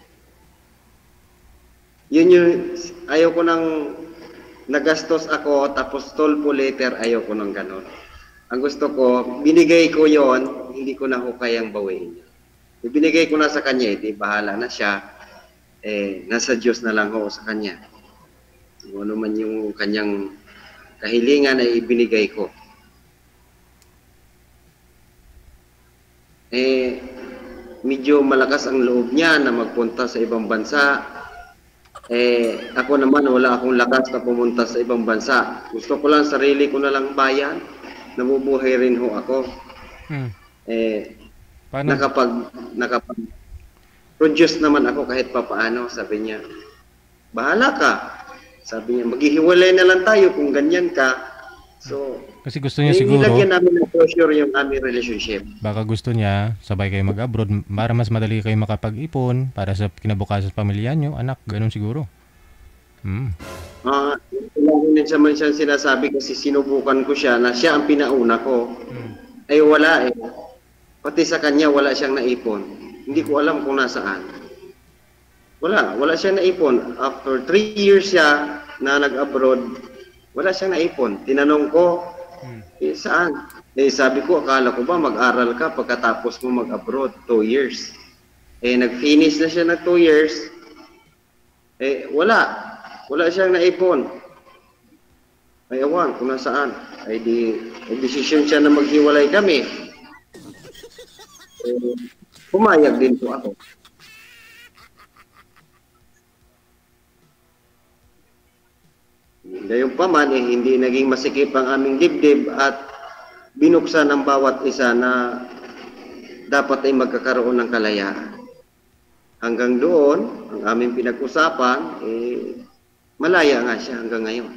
Yun yung, ayaw ko nang nagastos ako, tapos toll po later, ayaw ko nang ganon. Ang gusto ko, binigay ko yon, hindi ko na ho kayang bawiin. Binigay ko na sa kanya, di bahala na siya. Nasa Diyos na lang ho sa kanya. Kung ano man yung kanyang kahilingan ay ibinigay ko. Medyo malakas ang loob niya na magpunta sa ibang bansa. Ako naman wala akong lakas na pumunta sa ibang bansa. Gusto ko lang sarili ko na lang bayan. Nabubuhay rin ho ako. Nakapag-produce naman ako kahit papaano. Sabi niya, bahala ka. Sabi niya, maghihiwalay na lang tayo kung ganyan ka. So, kasi gusto niya siguro, nilagyan namin ng pressure yung aming relationship. Baka gusto niya, sabay kayo mag-abroad para mas madali kayo makapag-ipon para sa kinabukasan sa pamilya niyo, anak, ganun siguro. Hindi naman siya sinasabi kasi sinubukan ko siya na siya ang pinauna ko. Ay wala Pati sa kanya wala siyang naipon. Hindi ko alam kung nasaan. Wala siyang naipon. After 3 years siya na nag-abroad, wala siyang naipon. Tinanong ko, saan? Sabi ko, akala ko ba mag-aral ka pagkatapos mo mag-abroad, 2 years. Nag-finish na siya ng 2 years. Wala siyang naipon. Ay, awan, kung nasaan. Decision siya na maghiwalay kami. Pumayag din po ako. Gayong pa man, hindi naging masikip ang aming dibdib at binuksan ang bawat isa na dapat ay magkakaroon ng kalayaan. Hanggang doon, ang aming pinag-usapan, malaya nga siya hanggang ngayon.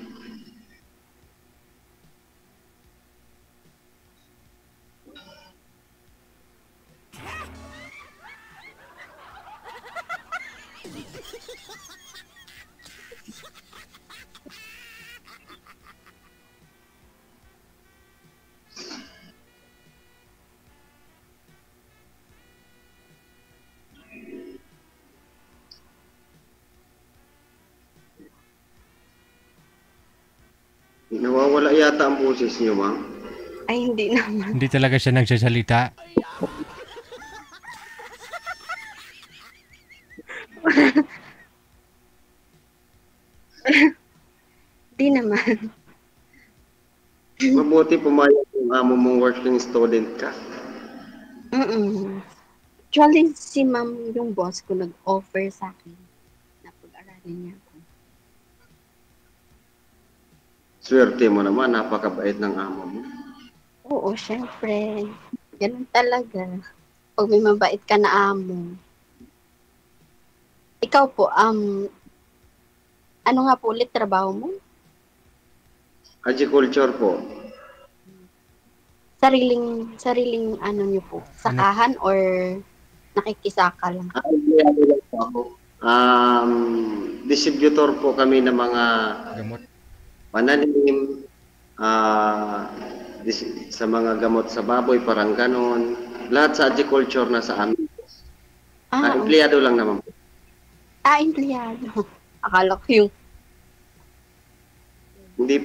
yata ang boses niyo, ma'am. Ay, hindi naman. Hindi talaga siya nagsasalita. Hindi naman. Mabuti pumayag yung amo mong working student ka. Actually, si ma'am, yung boss ko, nag-offer sa akin na pag-aralin niya ako. Swerte mo naman, napakabait ng amo mo. Oo, syempre. Ganun talaga. Pag may mabait ka na amo. Ikaw po, ano nga po ulit trabaho mo? Agriculture po. Sariling ano niyo po? Sakahan or nakikisaka lang? Empleyado lang po ako. Distributor po kami ng mga Gamot. pananim, sa mga gamot sa baboy, parang ganon. Lahat sa agriculture na sa amin. Empleyado lang naman po. Empleyado. Akala ko yung Hindi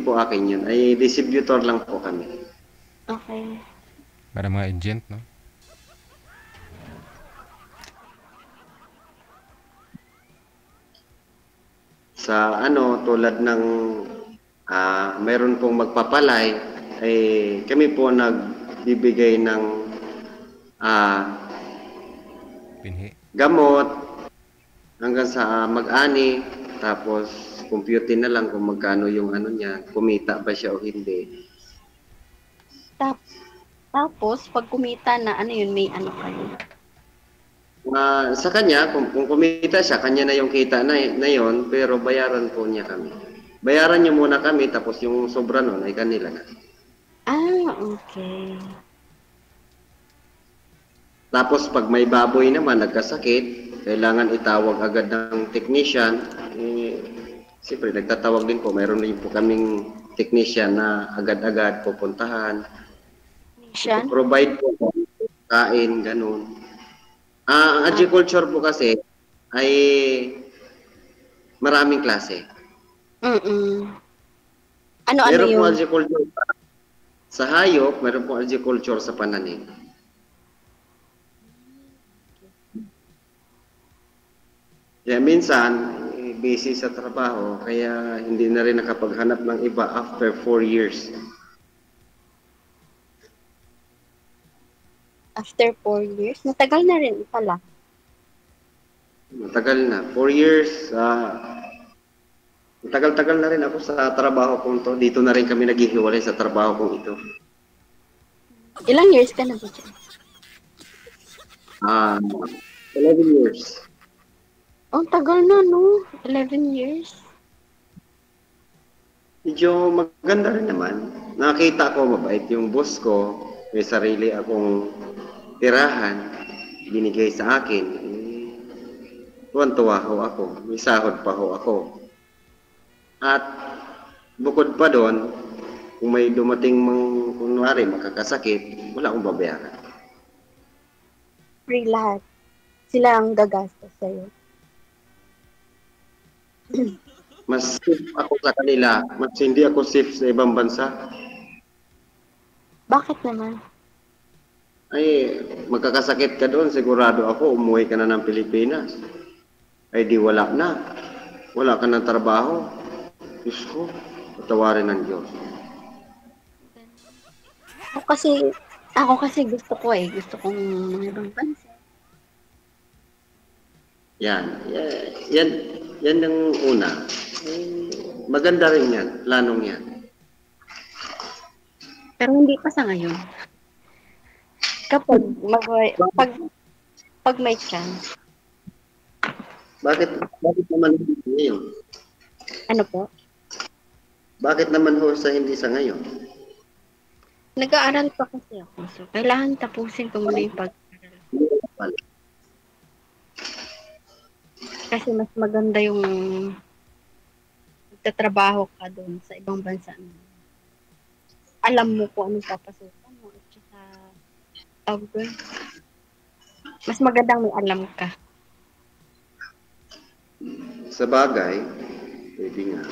po akin yun. Ay distributor lang po kami. okay. Para mga agent, no? Sa tulad ng mayroon pong magpapalay, ay kami po nagbibigay ng Pinhi. gamot hanggang sa mag-ani, tapos compute na lang kung magkano yung niya, kumita ba siya o hindi. Tapos, pag kumita na, may kayo? Sa kanya, kung kumita siya, kanya na yung kita na yon, pero bayaran po niya kami. Bayaran niyo muna kami, tapos yung sobra nun ay kanila na. Okay. Tapos pag may baboy naman, nagkasakit, kailangan itawag agad ng technician. Siyempre, nagtatawag din po. Mayroon din po kaming technician na agad-agad pupuntahan. Technician? Provide po kain, ganun. Ang agriculture po kasi ay maraming klase. Ano Meron yung... po agriculture sa hayop, meron po agriculture sa pananim. Kaya minsan, busy sa trabaho, kaya hindi na rin nakapaghanap ng iba after 4 years. After 4 years? Matagal na rin pala. Matagal na. 4 years, matagal-tagal na rin ako sa trabaho kong to. Dito na rin kami naghihiwalay sa trabaho kong ito. Ilang years ka na ba dyan? 11 years. Oh, tagal na, no? 11 years. Medyo maganda rin naman. Nakita ko mabait yung boss ko. May sarili akong tirahan. Binigay sa akin. Tuwan-tuwa ho ako. May sahod pa ho ako. At bukod pa doon, kung may dumating kunwari makakasakit, wala akong babayaran. Free lahat. Sila ang gagastos sa'yo. Mas safe ako sa kanila, mas hindi ako safe sa ibang bansa. Bakit naman? Ay, magkakasakit ka doon, sigurado ako, umuwi ka na ng Pilipinas. Ay di wala na. Wala ka ng trabaho. Diyos ko, patawarin ng Diyos. Ako kasi gusto kong mga ibang bansa. Yan ang una. Maganda rin yan, planong yan. Pero hindi pa sa ngayon. Pag may chance. Bakit naman hindi ngayon? Ano po? Bakit naman ho sa hindi sa ngayon? Nag-aaral pa kasi ako. So, kailangan tapusin ko muna yung pag-aaral. Kasi mas maganda yung magtatrabaho ka doon sa ibang bansa. Alam mo kung anong papasukan mo. At saka, mas magandang may alam ka. Sa bagay, pwede nga.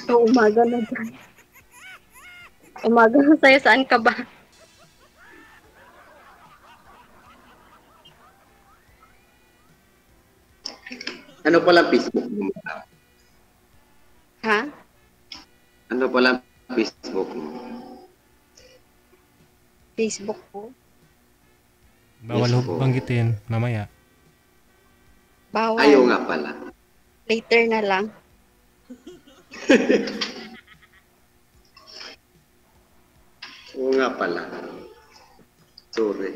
So, umaga na dyan. Umaga na sa'yo, saan ka ba? Ano pala Facebook mo? Ha? Ano pala Facebook mo? Facebook po? Bawal Yes ho po. banggitin mamaya. Bawal. Ayaw nga pala. Later na lang. Oo nga pala. Sorry.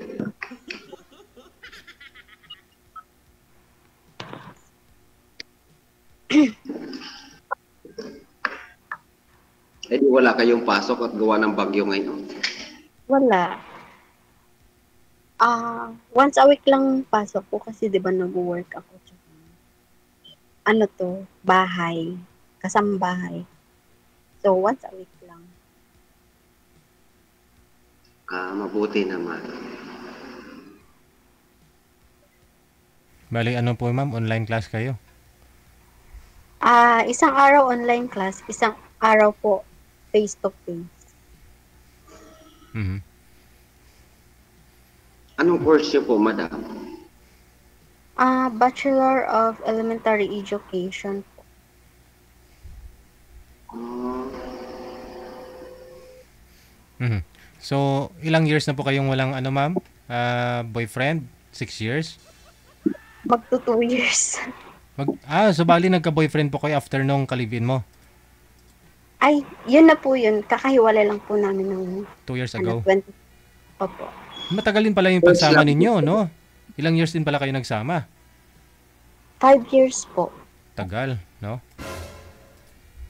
Eh di wala kayong pasok at gawa ng bagyo ngayon. Wala. Once a week lang pasok ko kasi 'di ba nag-work ako. Ano to, bahay, kasambahay. So once a week lang. Mabuti naman. Bali, ano po ma'am, online class kayo? Isang araw online class, isang araw po face to face. Mhm. Anong course niyo po, madam? Bachelor of Elementary Education po. Mhm. So, ilang years na po kayong walang ano ma'am? Boyfriend? 6 years? Magto 2 years. So bali nagka-boyfriend po kayo after nung kalibin mo? Ay, yun na po yun. Kakahiwalay lang po namin ng 2 years ago? 20. Opo. Matagal din pala yung pagsama ninyo, no? Ilang years din pala kayo nagsama? 5 years po. Tagal, no?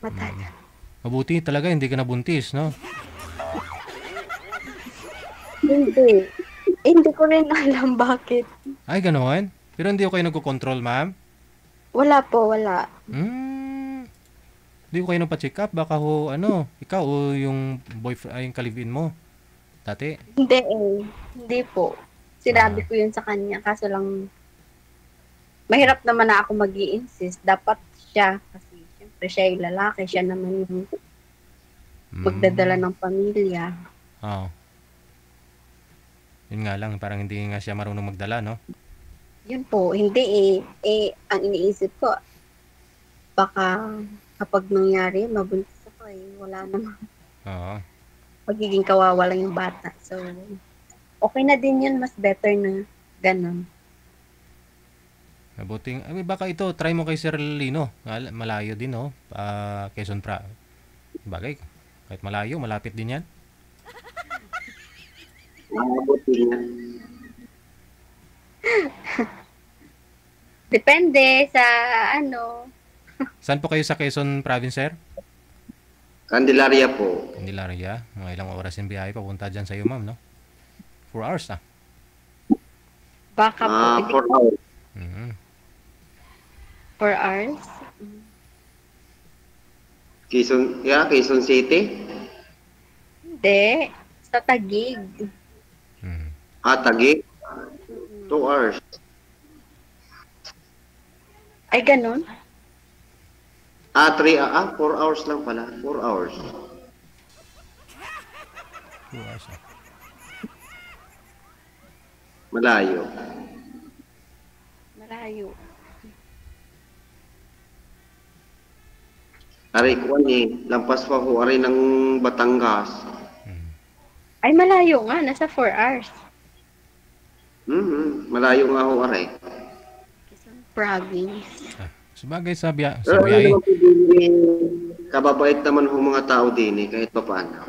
Matagal. Mabuti talaga, hindi ka nabuntis, no? Hindi. Hindi ko rin alam bakit. Ay, ganoon? Pero hindi ko kayo nagko-control, ma'am? Wala po, wala. Hindi ko kayo nagpa-check up? Baka ho, ikaw o yung boyfriend, yung kalibin mo? Dati? Hindi eh. Hindi po. Sinabi ko yun sa kanya. Kaso lang, mahirap naman na ako mag-i-insist. Dapat siya. Kasi siyempre siya yung lalaki. Siya naman yung magdadala ng pamilya. Oo. Yun nga lang, parang hindi nga siya marunong magdala, no? Yun po. Hindi ang iniisip ko, baka kapag nangyari, mabuntis ako wala naman. Oo. Magiging kawawa lang yung bata. So, okay na din yun. Mas better na ganun. Mabuting, baka ito, try mo kay Sir Lino. Malayo din, no? Quezon Pra. Bagay, kahit malayo, malapit din yan. Mabuti na. Depende sa Saan po kayo sa Quezon Province, sir? Candelaria po. Candelaria. Mga ilang oras yung biyahe papunta dyan sa iyo, ma'am, no? 4 hours na. Baka po. 4 hours. 4 hours? Quezon City? Hindi. Sa Taguig. Taguig? 2 hours. Ay, ganun? 4 hours lang pala. 4 hours. 2 hours na. Malayo. Malayo. Aray ko lampas pa ho, aray ng Batangas. Ay, malayo nga. Nasa 4 hours. Malayo nga ho, aray. Province. Sabagay sa biyahe. Kababait naman ho mga tao din kahit pa paano.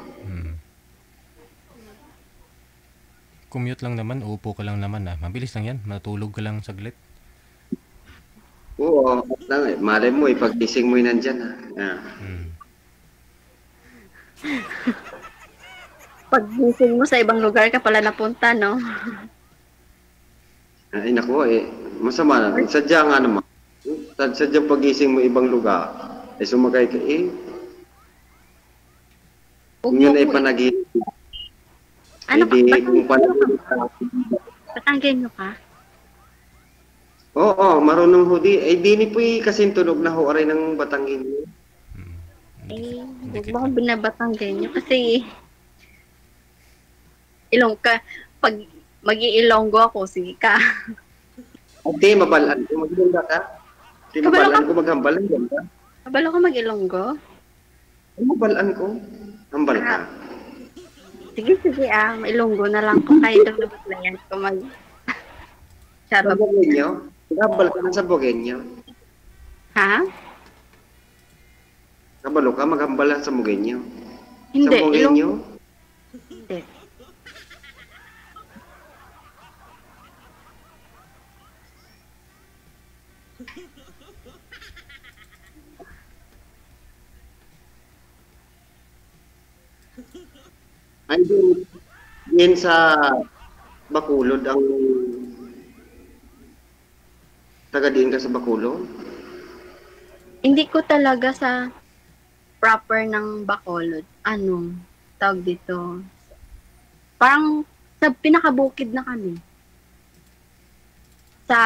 Commute lang naman, upo ka lang naman. Mabilis lang yan, matulog ka lang saglit. Oo, malay mo, pagkising mo nandyan. Pag-gising mo sa ibang lugar ka pala napunta, no? Ay, naku, masama na. Sadya nga naman. Sadya pag-gising mo ibang lugar. Sumakay ka, kung yun ay panagin. Ano ka? Batanggenyo ka? Oo, marunong ho di. Di ni po'y kasing tunog na ho aray ng Batanggenyo. Huwag mo akong binabatang ganyan kasi pag mag-iilonggo ako, sige ka. Ate, mabalaan ko. Maganda ka. Ate, mabalaan ko maghambalan. Ganda. Kabalo ko mag-ilonggo? Ay, mabalaan ko. Hambal ka. Sige, mailonggo na lang ko kahit ang nabaglayan ko Sa Bogenyo? Maghambal ka na sa Bogenyo. Ha? Kabalo ka, maghambal sa Bogenyo. Hindi, Sa Bogenyo? Hindi. Ay, din sa Bacolod ang taga din ka sa Bacolod? Hindi ko talaga sa proper ng Bacolod. Ano, tawag dito. Parang sa pinakabukid na kami. Sa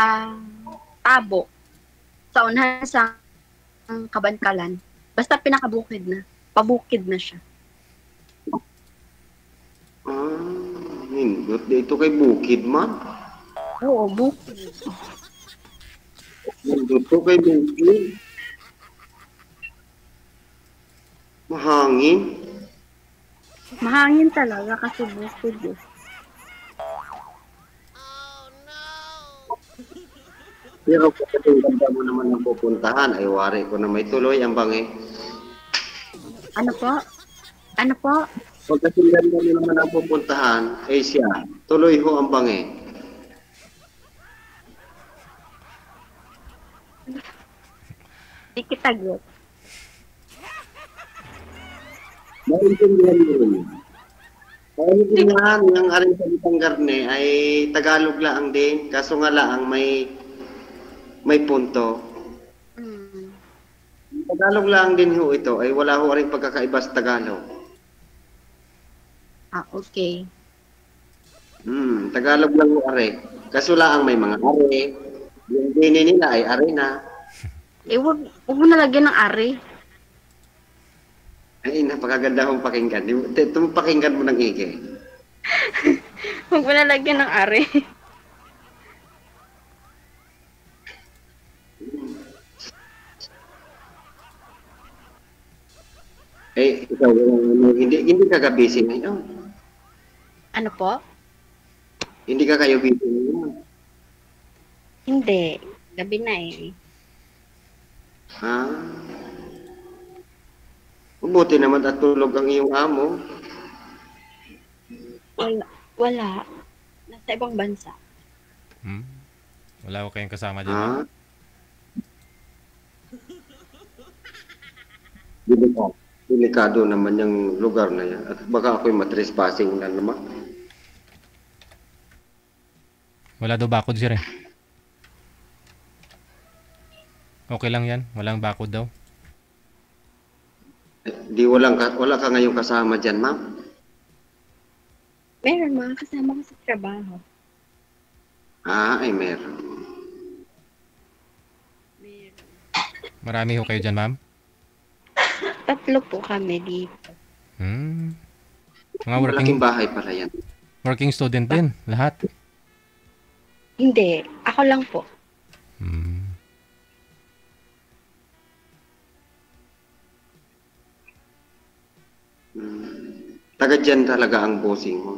Tabo. Sa unahan sa Kabankalan. Basta pinakabukid na. Pabukid na siya. Hindot. Dito kay Bukid, man. Oo, bukid. Hindot to kay Bukid. Mahangin. Mahangin talaga kasi bukid eh. Pero kapag ganda mo naman ang pupuntahan, ay wari ko na may tuloy ang bangi. Ano po? Ano po? Pag kasing ganda mo naman ang pupuntahan, ay siya, tuloy ho ang bangi. Di kita get. Naintindihan mo rin. Naintindihan yung aring salitang garne ay Tagalog lang din, kaso nga lang may punto. Tagalog lang din ho ito, ay wala ho rin pagkakaiba sa Tagalog. Okay. Tagalog lang ho are. Kaso lang may mga are. Yung dini nila ay are na. Wag mo nalagyan ng ari. Ay, napakaganda hong pakinggan. Ito pakinggan mo ng ike. Huwag mo nalagyan ng ari. Ikaw, hindi ka ka-busy ngayon. Ano po? Hindi ka kayo busy ngayon. Hindi. Gabi na eh. Mabuti naman at tulog ang iyong amo. Wala. Nasa ibang bansa. Wala ko kayong kasama dyan. Delikado naman yung lugar na yan. At baka ako'y matrespassing na naman. Wala daw bakod sir eh. Okay lang yan. Walang bakod daw. Wala ka ngayong kasama dyan, ma'am? Meron mga kasama ko sa trabaho. Ay meron. Marami ho kayo dyan, ma'am? 3 po kami dito. Mga malaking bahay pala yan. Working student din, lahat? Hindi. Ako lang po. Taga dyan talaga ang bossing mo.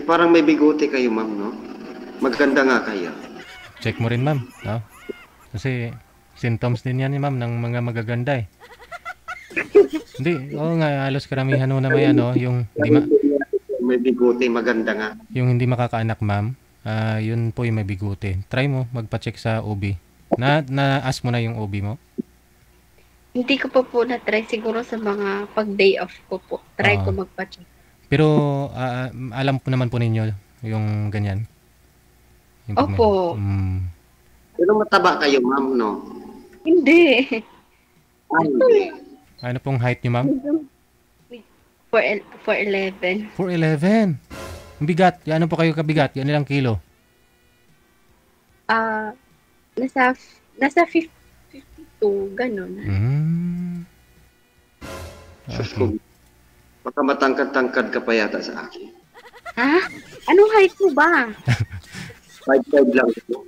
Parang may bigote kayo, ma'am, no? Maganda nga kayo. Check mo rin, ma'am. No? Kasi symptoms din yan, ma'am, ng mga magaganda eh. Hindi, oo nga, halos karamihan na may yung may bigote, maganda nga. Yung hindi makakaanak, ma'am, yun po yung may bigote. Try mo, magpa-check sa OB. Na-ask mo na yung OB mo? Hindi ko po na-try. Siguro sa mga pag-day off ko po. Try ko magpa-check. Pero alam po naman po ninyo yung ganyan? Yung Opo. Pero mataba kayo, ma'am, no? Hindi. Hindi. Ano pong height niyo, ma'am? 4'11". 4'11". Ang bigat, gaano po kayo kabigat? Yan ilang kilo? Nasa 52, ganun. Sus ko. Baka matangkad-tangkad ka pa yata sa akin. Ha? Anong height mo ba? 5'5" lang ako.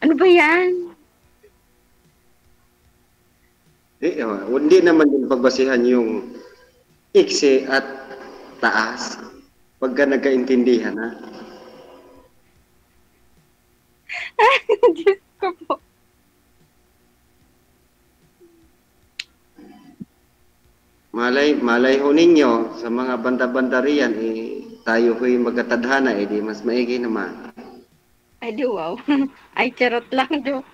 Ano ba yan? Hindi naman din pagbasihan yung iksi at taas. Pagka nagkaintindihan, ha? Diyos ko po. Malay ho ninyo sa mga banda-banda riyan, tayo ho'y magkatadhana, di mas maigi naman. Ay, di wow. Ay, charot lang, joke.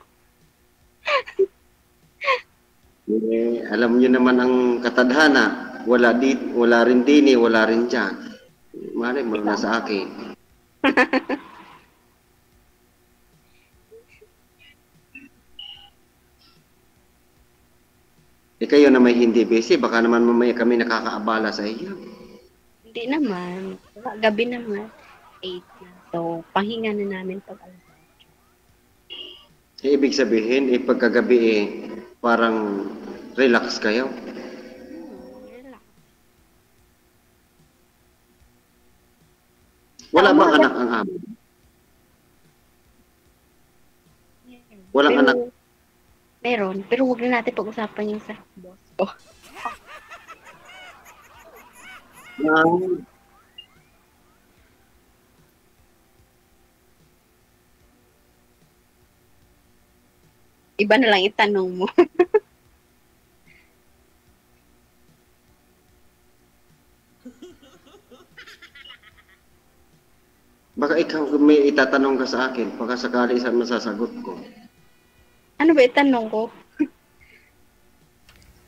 Alam nyo naman ang katadhana, wala rin dini, wala rin dyan. Malay mo na sa akin. Kayo na may hindi busy, baka naman mamaya kami nakakaabala sa iyo. Hindi naman. Gabi naman. 8 na. So, pahinga na namin pag alas 8. Ibig sabihin, pagkagabi parang relax kayo. Relax. Wala bang anak ang amo? Walang anak? Meron, pero huwag na natin pag-usapan yung sa boss ko. Iba na lang itanong mo. Baka ikaw may itatanong ka sa akin, baka sakali isa masasagot ko. Ano ba itanong ko?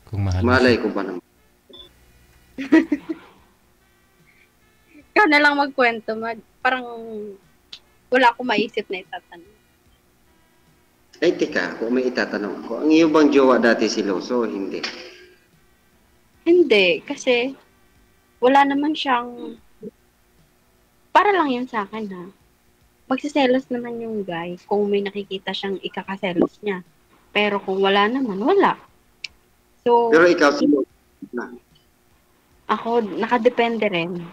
Kung mahal. Malay ko ba naman? Ikaw na lang magkwento. Parang wala akong maisip na itatanong. Ay, teka, kung may itatanong ko, ang iyo bang jowa dati siloso? Hindi. Hindi, kasi wala naman siyang... Para lang yun sa akin, ha? Magsiselos naman yung guy kung may nakikita siyang ikakaselos niya. Pero kung wala naman, wala. So, pero ikaw siloso na. Ako, nakadepende rin.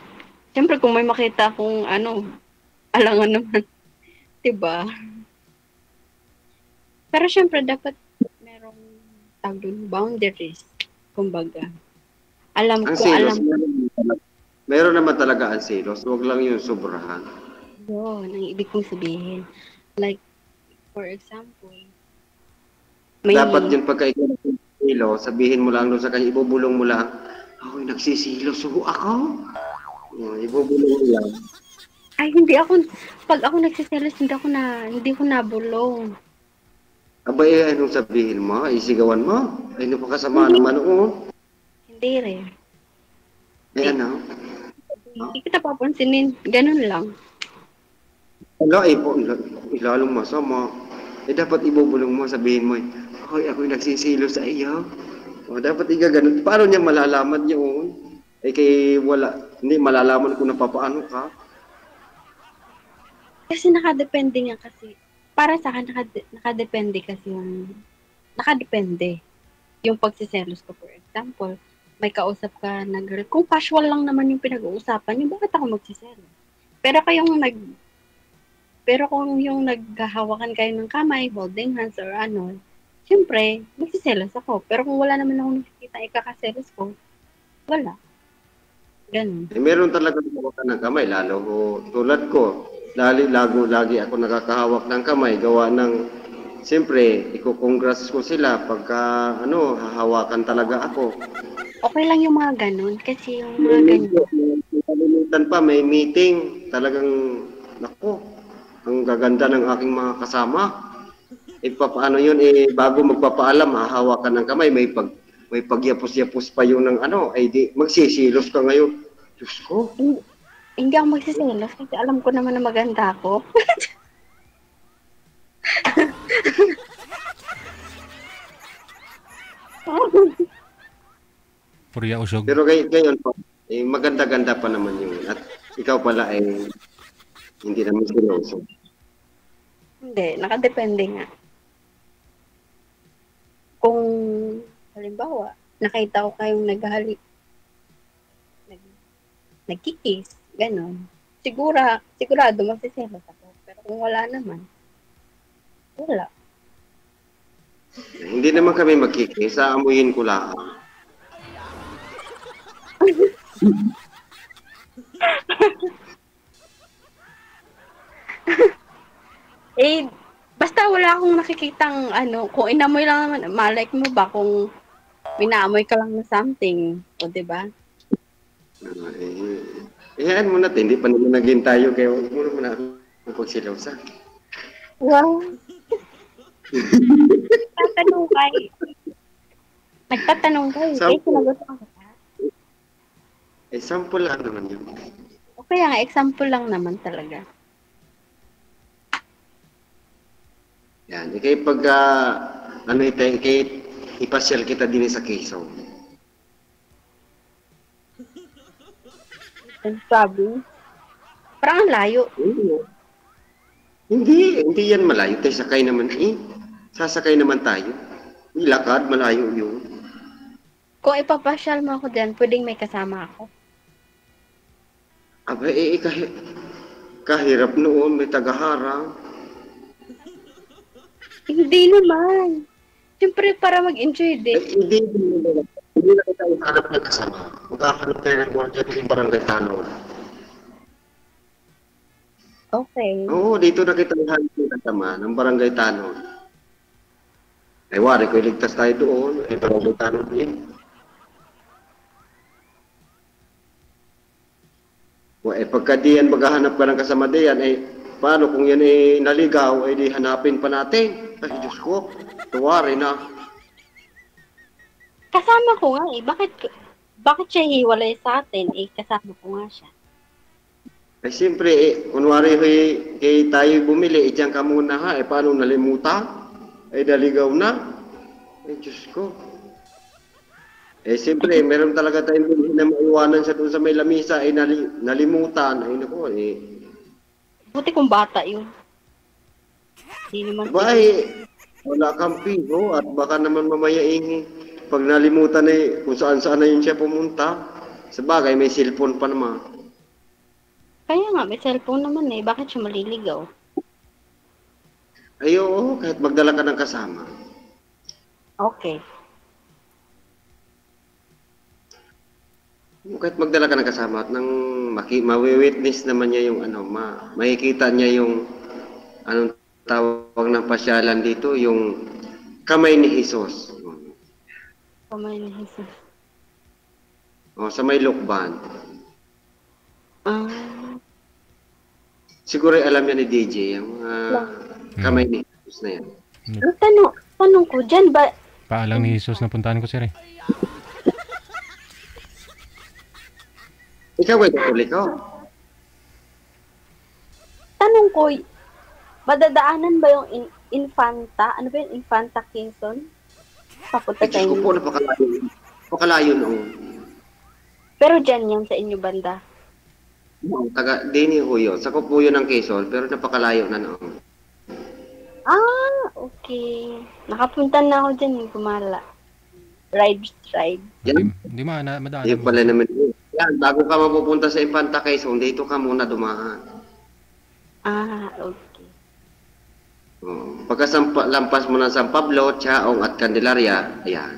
Siyempre, kung may makita akong alangan naman. Diba? Pero siyempre, dapat merong boundaries. Kumbaga. Alam Ang ko, silos, meron naman talaga ang silos. Huwag lang yung sobrahan. Yun, ang ibig kong sabihin. Like, for example, may... Dapat yun pagka ikaw nagsisilo, sabihin mo lang doon sa kanya, ibubulong mo lang, ako'y nagsisilo, suho ako. Ibubulong mo lang. Ay, hindi ako, pag ako nagsiselos, hindi ko nabulong. Abay, anong sabihin mo? Isigawan mo? Ay, ano pa kasama naman oo. Hindi rin. Ay, ano? Hindi kita papansinin. Ganun lang. Wala, ilalong masama. Dapat ibubulong mo, sabihin mo, ako'y nagsisilo sa iyo. Dapat ganun. Paano niya malalaman yun? Hindi malalaman kung napapaano ka. Kasi nakadepende nga kasi. Para sa akin, nakadepende kasi nakadepende. Yung pagsiselos ko, for example, may kausap ka, kung casual lang naman yung pinag-uusapan, yung bakit ako magsiselos? Pero kung yung naghahawakan kayo ng kamay, holding hands or siyempre, magsiselos ako. Pero kung wala naman ako nakikita ikakaselos ko, wala. Ganun. Meron talaga hawakan ng kamay, lalo ko, tulad ko, lagi ako nakakahawak ng kamay, gawa ng, siyempre, iko-congrats ko sila pagka, hahawakan talaga ako. Okay lang yung mga ganun, kasi yung mga ganun. Kalimutan pa, may meeting, talagang, naku, ang gaganda ng aking mga kasama. Paano yun, bago magpapaalam, hahawakan ng kamay, may pagyapos-yapos pa yun ng di magsisilos ka ngayon. Diyos ko. Hindi ako magsisilos kasi alam ko naman na maganda ako. Purya usog. Pero gayon po, maganda-ganda pa naman yun. At ikaw pala ay hindi naman seryoso. Hindi, nakadepende nga. Kung, halimbawa, nakita ko kayong nagkikis, ganon. Sigurado magsiselos ako. Pero kung wala naman, wala. Hindi naman kami magkikis, aamuyin ko lang. Basta wala akong nakikitang kung inamoy lang naman, malike mo ba kung minaamoy ka lang na something, o diba? Iyan mo natin, hindi pa naman naging tayo, kaya huwag mo naman ako pagsilaw-sa. Wow! Nagtatanong kayo. Kaya sinagot ako. Sample lang naman yun. O kaya nga, example lang naman talaga. Yan, ikay pag, ipasyal kita din sa Quezon. Ang sabi, parang ang layo. Hindi yan malayo. Tayo sakay naman sasakay naman tayo. Ilakad, malayo yun. Kung ipapasyal mo ako dyan, pwedeng may kasama ako. Aba, kahirap noon, may tagaharang. Hindi naman. Siyempre, para mag-enjoy din. Hindi na kita hanap ng kasama. Magkakalap tayo ng guardia ng barangay Tanong. Okay. Oo, dito na kita hanap ng kasama ng barangay Tanong. Ay, wari ko iligtas tayo doon. Ay, barangay Tanong din. Pagka diyan maghahanap ka ng kasama diyan, paano kung yan naligaw, di hanapin pa natin. Ay, Diyos ko, tuwari na. Kasama ko nga Bakit siya hiwalay sa atin? Kasama ko nga siya. Ay, siyempre, kunwari kay tayo bumili, diyan ka muna ha. Paano nalimutan? Naligaw na. Ay, Diyos ko. Siyempre, meron talaga tayong bilhin na maiwanan sa doon sa may lamisa, nalimutan. Ay, naku, Buti kung bata yun. Hindi naman. Wala kang piho at baka naman mamaya pag nalimutan kung saan-saan na yun siya pumunta. Sa bagay, may cellphone pa naman. Kaya nga, may cellphone naman Bakit siya maliligaw? Ay, oo, kahit magdala ka ng kasama. Okay. Kahit magdala ka ng kasama at nang mawi-witness naman niya yung makikita niya yung anong tawag ng pasyalan dito, yung kamay ni Jesus. Kamay ni Jesus. Sa may lukban. Siguro alam niya ni DJ yung kamay ni Jesus na yan. Tanong ko, dyan ba? Paalang ni Jesus na puntahan ko sir Ikaw ay katulik ko. Tanong ko, madadaanan ba yung Infanta? Ano ba yung Infanta Quezon? Papunta Diyos ko po, napakalayo noon. Pero dyan yan sa inyo banda? Dini ho yun. Sakop po yun ng Quezon, pero napakalayo na noon. Okay. Nakapunta na ako dyan, gumala. Ride. Yan. Hindi madaan. Yan pala naman yun. Yan, bago ka mapupunta sa Infanta Quezon, dito ka muna dumaan. Okay. Pagkalampas mo ng San Pablo, Chaong at Candelaria, ayan.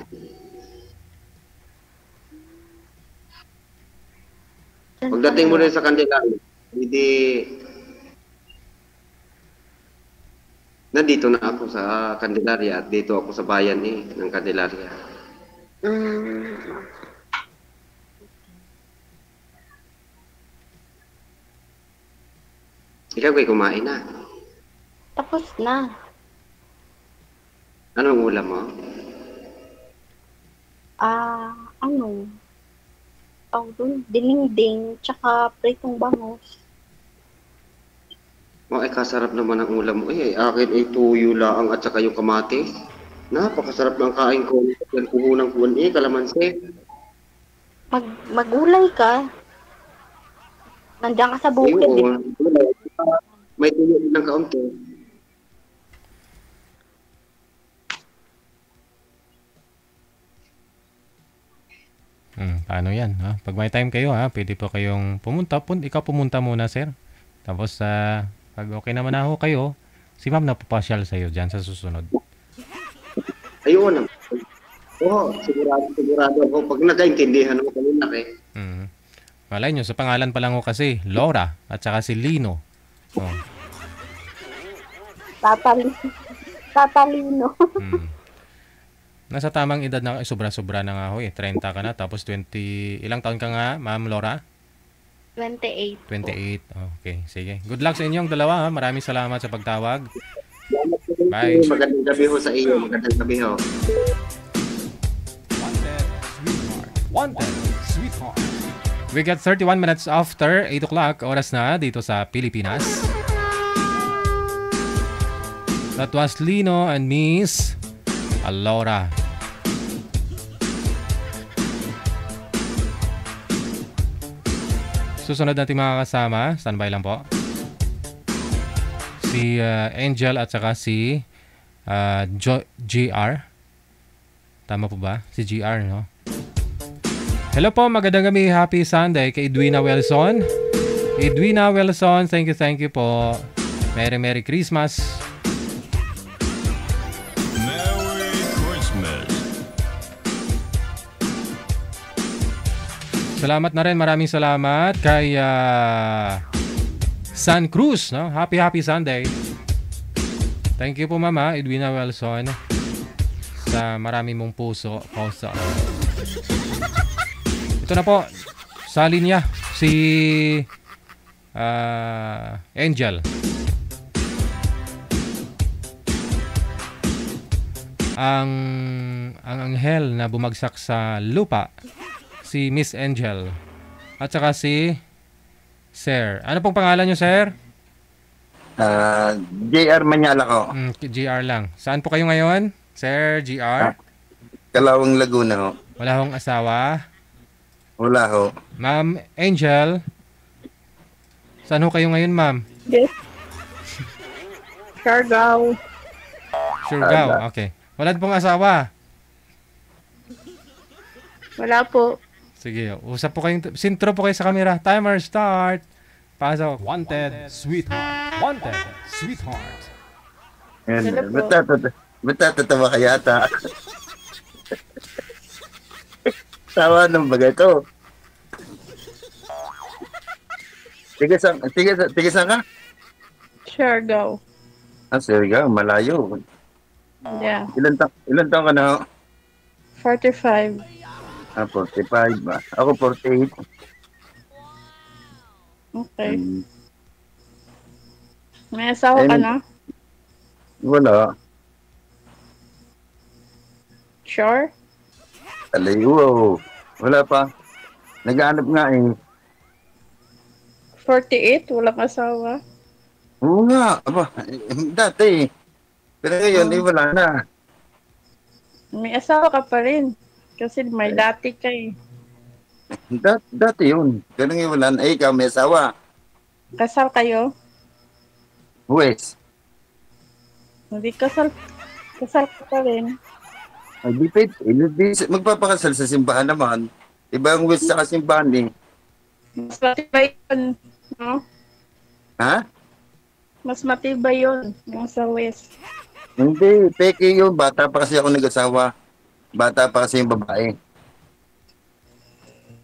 Pagdating mo rin sa Candelaria, hindi nandito na ako sa Candelaria at dito ako sa bayan ng Candelaria. Ikaw ay kumain na. Tapos na. Anong ulam mo? Dinding, tsaka pritong bangos. Kasarap naman ang ulam mo. Akin ay tuyo lang at saka yung kamatis. Napakasarap ng kain ko. Yan puhunang kalamansi. Magulay ka. Nandiyan ka sa bukid, di ba? May tuyo din ng kaunti. Paano yan? Ha? Pag may time kayo, ha, pwede po kayong pumunta. Ikaw pumunta muna, sir. Tapos, pag okay naman ako kayo, si ma'am na pupasyal sa'yo dyan sa susunod. Ayun naman. Oo, sigurado ako. Pag nagkaintindihan ako kanina Malay nyo, sa pangalan pa lang ko kasi, Laura at saka si Lino. Oh. Tatalino. Nasa tamang edad na, sobra-sobra na nga ako 30 ka na, tapos 20, ilang taon ka nga, ma'am Laura? 28. 28, okay, sige. Good luck sa inyong dalawa, ha? Maraming salamat sa pagtawag. Bye. Magandang gabi ho sa iyo. Magandang gabi ho. Wanted, sweetheart. We got 31 minutes after 8 o'clock, oras na dito sa Pilipinas. That was Lino and Miss Laura. Susunod natin mga kasama, standby lang po. Si Angel at saka si GR. Tama po ba? Si GR, no? Hello po, magandang gabi. Happy Sunday kay Edwina Wilson. Edwina Wilson, thank you po. Merry Christmas. Merry Christmas. Salamat na rin, maraming salamat kay San Cruz, no? Happy Sunday. Thank you po mama, Edwina Wilson, sa marami mong puso. Ito na po, sa linya, si Angel. Ang anghel na bumagsak sa lupa, si Miss Angel. At saka si Sir. Ano pong pangalan nyo, Sir? JR Manyala ko. GR lang. Saan po kayo ngayon, Sir GR? Kalawang Laguna ho. Wala hong asawa? Wala ho. Ma'am Angel, saan ho kayo ngayon, ma'am? Yes. Siargao. Siargao, okay. Wala pong asawa? Wala po. Sige, usap po kayong, sintro po kayo sa camera. Timer start. Pasok. Wanted, sweetheart. Wanted, sweetheart. Yan. Ba't tatawa ka yata? Tawa ng bagay to. Tiga saan ka? Siargao. Siargao, malayo. Yeah. Ilan taon ka na? 45. 45 ba? Ako 48. Okay. May asawa ka na? Wala. Sure? Alayo. Wala pa. Nag-aanap nga 48? Walang asawa? Oo nga. Aba, dati. Pero ngayon, wala na. May asawa ka pa rin. Kasi may dati ka Dati yun. Pero ngayon wala na. Ikaw may asawa. Kasal kayo? Wes. Hindi kasal. Kasal ka pa rin. Ay, di pwede. Magpapakasal sa simbahan naman. Iba ang wes sa simbahan eh. Mas matibay yun. No? Ha? Mas matibay yun. Yung sa West. Hindi. Peke yun. Bata pa kasi ako nag-asawa. Bata pa kasi yung babae.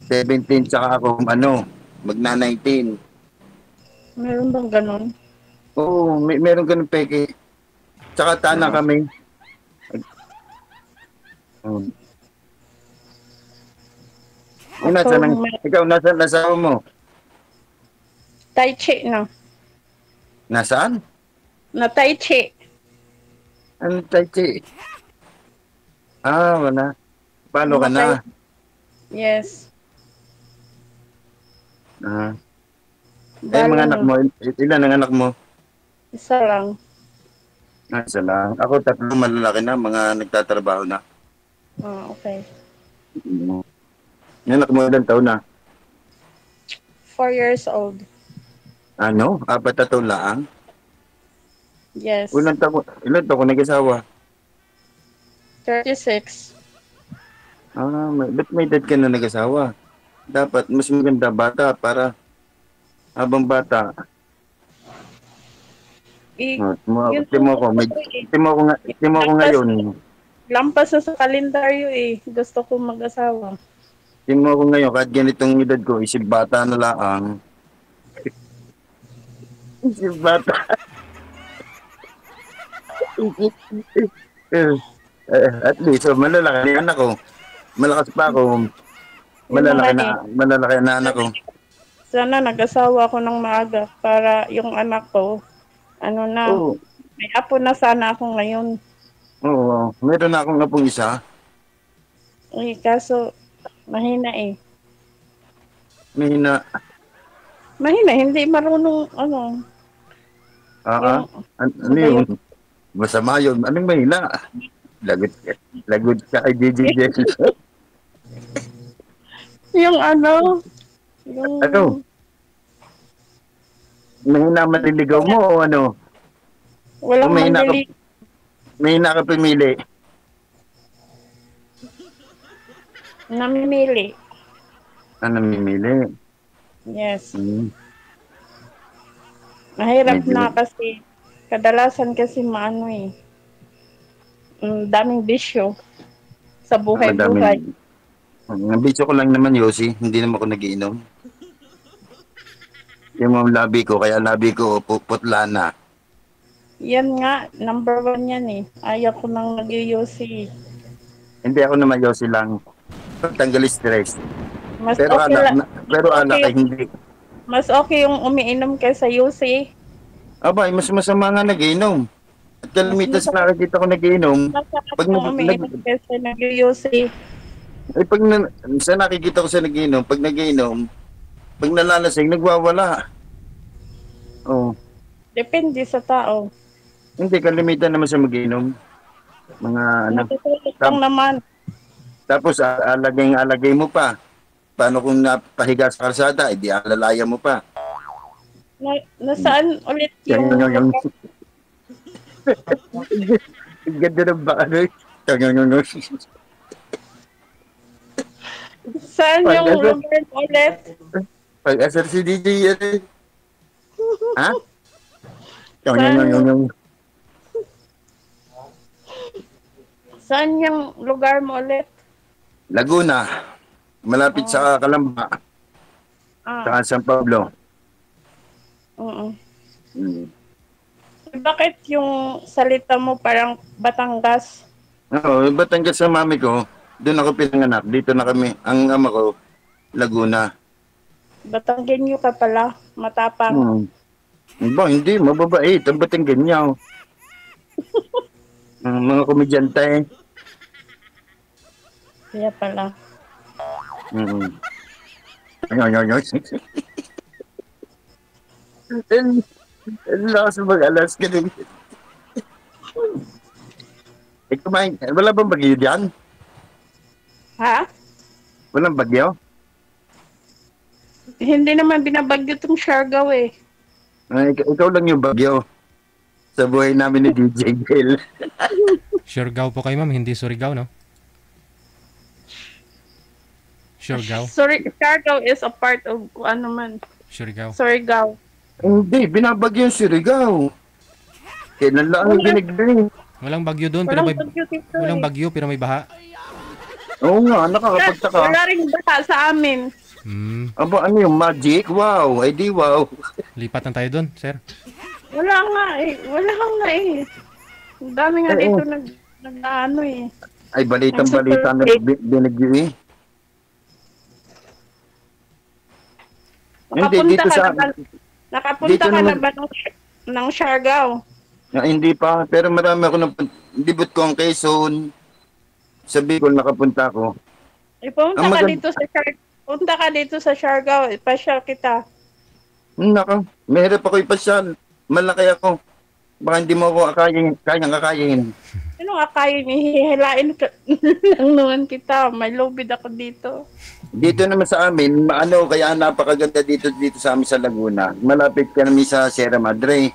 17 tsaka ako magna-19. Meron bang ganun? Oo, meron ganun peke. Tsaka tana kami. Ikaw, nasaan asawa mo? Tai Chi na. Nasaan? Na Tai Chi. Ano Tai Chi? Wala. Paano ka na? Yes. Mga anak mo, ilan ang anak mo? Isa lang. Isa lang. Ako 3 malalaki na, mga nagtatrabaho na. Okay. Yung anak mo ilang taon na? 4 years old. Ano? 4 na taon lang? Yes. Ilan taon ko nag-asawa? 36. Ba't may edad ka na nag-asawa? Dapat mas maganda bata para habang bata. Timo ko ngayon. Lampas na sa kalendaryo eh. Gusto ko mag-asawa. Timo ko ngayon, kahit ganitong edad ko, isip bata na lang. Isip bata. At least, malalaki na anak ko. Malakas pa ako. Malalaki na anak ko. Sana nag-asawa ako ng maaga para yung anak ko, may apo na sana ako ngayon. Oo, meron na akong apong isa. Kaso, mahina eh. Mahina, Hindi marunong, ano yun? Masama yun. Anong mahina? Lagot ka kay DJ. Yung Mahina maliligaw mo o ano? Walang manliligaw. Mahina ka pumili. Namimili. Namimili? Yes. Mahirap na kasi, kadalasan kasi daming bisyo sa buhay-buhay. Ang bisyo ko lang naman, Yossi. Hindi naman ako nagiinom. Yung mga labi ko, kaya labi ko putla na. Yan nga, number 1 yan eh. Ayaw ko nang nag-yosi. Hindi ako naman Yossi lang. Tanggal stress. Pero hindi. Mas okay yung umiinom kaysa yosi. Abay, mas masama nga nag-iinom. At kalimitan sa nakikita ko nag-iinom. Pag umiinom kaysa nag-yosi. Sa nakikita ko sa nag-iinom, pag nag-iinom, pag nalalasing, nagwawala. Oh. Depende sa tao. Hindi, kalimitan naman sa mag-iinom. Mga Natutulog lang naman. Tapos, alagay mo pa. Paano kung napahiga sa kalsada, edi alalaya mo pa. Nasaan ulit yung... Ganda ng baka. Saan yung lugar ulit? Pag-asar si DJ yan eh. Ha? Saan yung lugar mo ulit? Laguna. Malapit sa Calamba. Sa San Pablo. Bakit yung salita mo parang Batangas? Oo, Batangas sa mami ko. Doon ako pinanganak. Dito na kami. Ang ama ko, Laguna. Batanggenyo ka pala. Matapang. Hindi. Mababait. Ang Batanggenyo. Mga komedyante. Kaya pala. Lakas mag-alas ka din. Wala bang bagyo dyan? Ha? Walang bagyo? Hindi naman binabagyo itong Siargao eh. Ikaw lang yung bagyo sa buhay namin ni DJ Gale. Siargao po kayo, ma'am, hindi Surigao, no? Siargao? Siargao is a part of ano man. Surigao. Hindi, binabagyo yung Surigao. Kailan lang ang binigay. Walang bagyo doon, walang bagyo pero may baha. Oo nga, nakakapagtaka. Wala rin baha sa amin. Aba, ano yung magic? Wow, ay di wow. Lipat na tayo doon, sir. Wala nga eh. Ang dami nga dito nag-ano eh. Ay, balitang-balita na binigyo eh. Nakapunta ka na ba ng Siargao? Hindi pa, pero marami ako libot ko ang Quezon. Sa Bicol nakapunta ko. Punta ka dito sa Siargao, ipasyal kita. Naka, mahirap ako ipasyal. Malaki ako. Baka hindi mo ako kayang akayin. Anong akayin? Hihilain lang naman kita. May lobid ako dito. Dito naman sa amin, kaya napakaganda dito sa amin sa Laguna. Malapit ka namin sa Sierra Madre.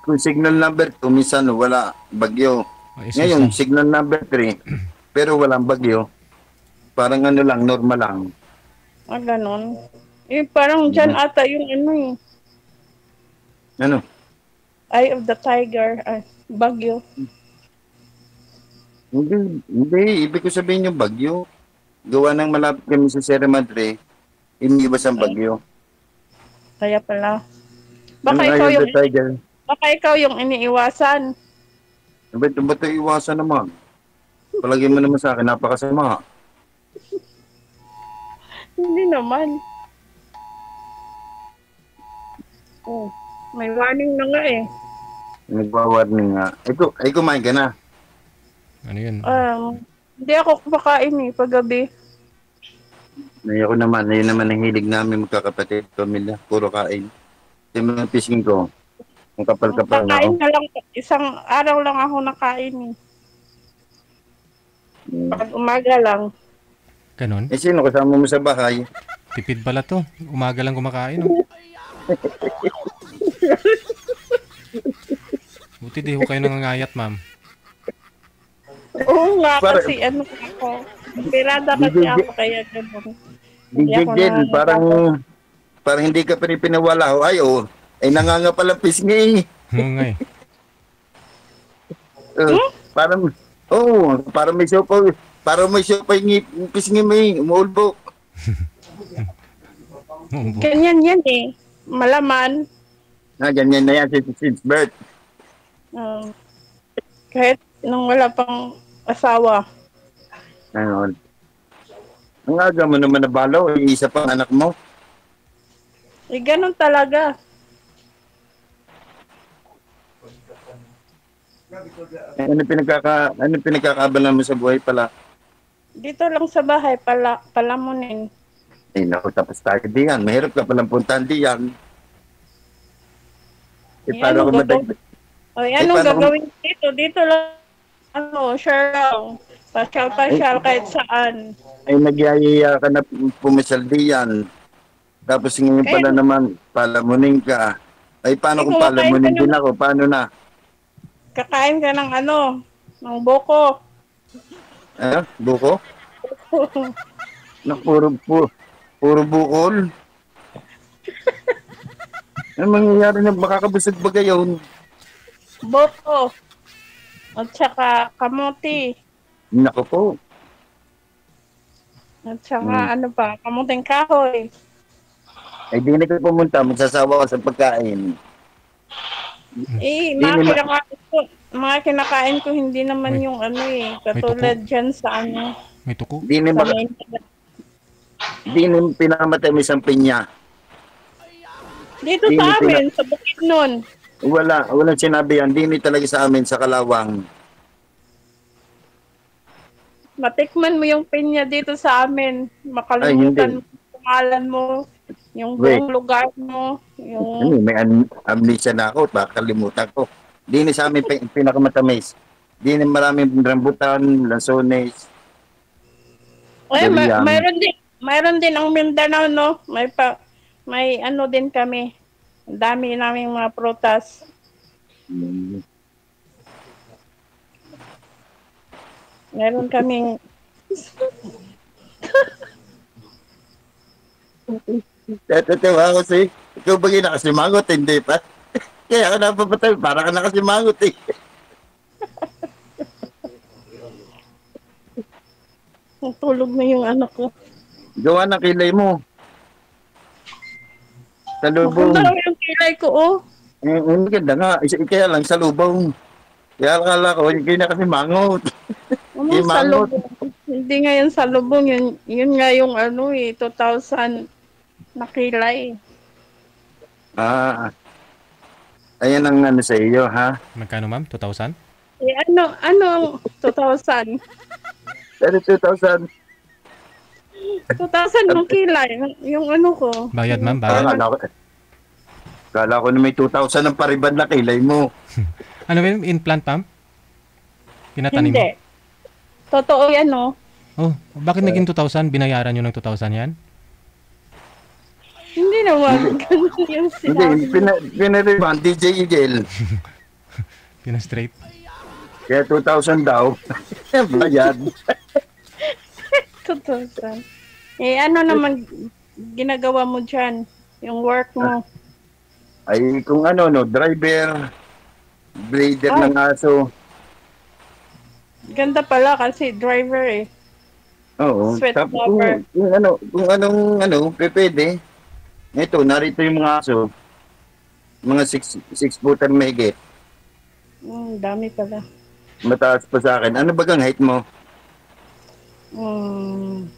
Kung signal number 2, minsan wala, bagyo. Ngayon, signal number 3, pero walang bagyo. Parang lang, normal lang. Ganon. Parang dyan ata yung Ano? Eye of the Tiger. Bagyo. Hindi. Ibig ko sabihin yung bagyo. Gawa ng malapit kami sa Sierra Madre, iniwas ang bagyo. Kaya pala. Baka ikaw yung iniiwasan. Ba't ito iwasan naman? Palagi mo naman sa akin, napakasama. Hindi naman. May warning na nga eh. Nagwa-warning nga. Ay, kumain ka na. Ano yun? Hindi ako kumakain paggabi. Ayun naman ang hilig namin magkakapatid, pamilya, puro kain. Yung mga fishing ko, ang kapal-kapal na ako. Na lang, isang araw lang ako nakain Pag umaga lang. Ganon? Sino kasama mo sa bahay? Tipid pala to. Umaga lang kumakain, Buti di ho kayo nangangayat, ma'am. Oo nga, kasi ako. Pirada kasi ako, kaya gano'n. Digigil, parang hindi ka pinawala ho. Ay nanganga pala pisngi. Oo nga parang may sopa. Parang may sopa yung pisngi mo umuulbok. Ganyan yan Malaman. Ganyan na yan since birth. Kahit nung wala pang asawa. Ano? Ang aga mo naman nabalaw, isa pang anak mo. Ganun talaga. Ano pinagkakaabala mo sa buhay pala? Dito lang sa bahay, palamunin. Naku, tapos tayo diyan. Mahirap ka palang puntahan diyan. Paano ko madagdag? Anong gagawin dito? Dito lang, sure lang. Pasyal kahit saan. Ay, nagyayaya ka na pumasyal diyan. Tapos ngayon pala naman, palamunin ka. Ay, paano kung palamunin din ako? Paano na? Kakain ka ng ng buko. Buko? Puro bukol. Ano mangyayari na makakabusog ba gayon? Buko. At saka kamuti. Nako po. At saka kamuting kahoy. Ay, di na ka pumunta, magsasawa ka sa pagkain. Mga kinakain ko hindi naman yung katulad dyan sa May tuko? Di na pinamatay mo isang pinya. Dito sa amin, sa Bukidnon. Walang sinabi yan. Di talaga sa amin, sa Kalawang. Matikman mo yung pinya dito sa amin. Makalimutan mo pangalan mo, yung buong lugar mo. May amnesia na ako, baka kalimutan ko. Di na sa amin pinakamatamis. Di na maraming rambutan, lansones. Mayroon din ang Mindanao, no? May din kami. Ang dami naming mga prutas. Meron kaming Tatawa ako sa'yo. Ikaw ba nakasimangot? Hindi pa. Kaya ka napapatay. Para ka nakasimangot Tulog na yung anak ko. Gawa ng kilay mo. Sa lubong. Maganda yung kilay ko, Ang ganda nga. Kaya lang sa lubong. Kaya akala ko, hindi na kasi mangot. Sa lubong. Hindi nga yan sa lubong. Yun nga yung 2,000 na kilay. Ayan ang sa iyo, ha? Magkano, ma'am? 2,000? Ano 2,000? Pero 2,000. 2,000 yung kilay. Yung ko. Bayad, ma'am? Bayad? Kala ko na may 2,000 ang paribad na kilay mo. Ano ba yung implant, ma'am? Pinatanim Hindi. Totoo yan, Oh, bakit naging 2,000? Binayaran nyo ng 2,000 yan? Hindi naman. Ganun yung Hindi, sinabi. pinaribang DJ Igel. Pina-straight? Kaya 2,000 daw. Bayad. 2,000. Eh, ano naman ginagawa mo dyan? Yung work mo? Ay, kung ano, no, driver, breeder Ah. ng aso. Ganda pala kasi driver eh. Oo. Sweat Tapos lover. kung anong pwede. Ito, narito yung mga aso. Mga 6 footer mahigit. Dami pala. Mataas pa sa akin. Ano bagang height mo? 4'11",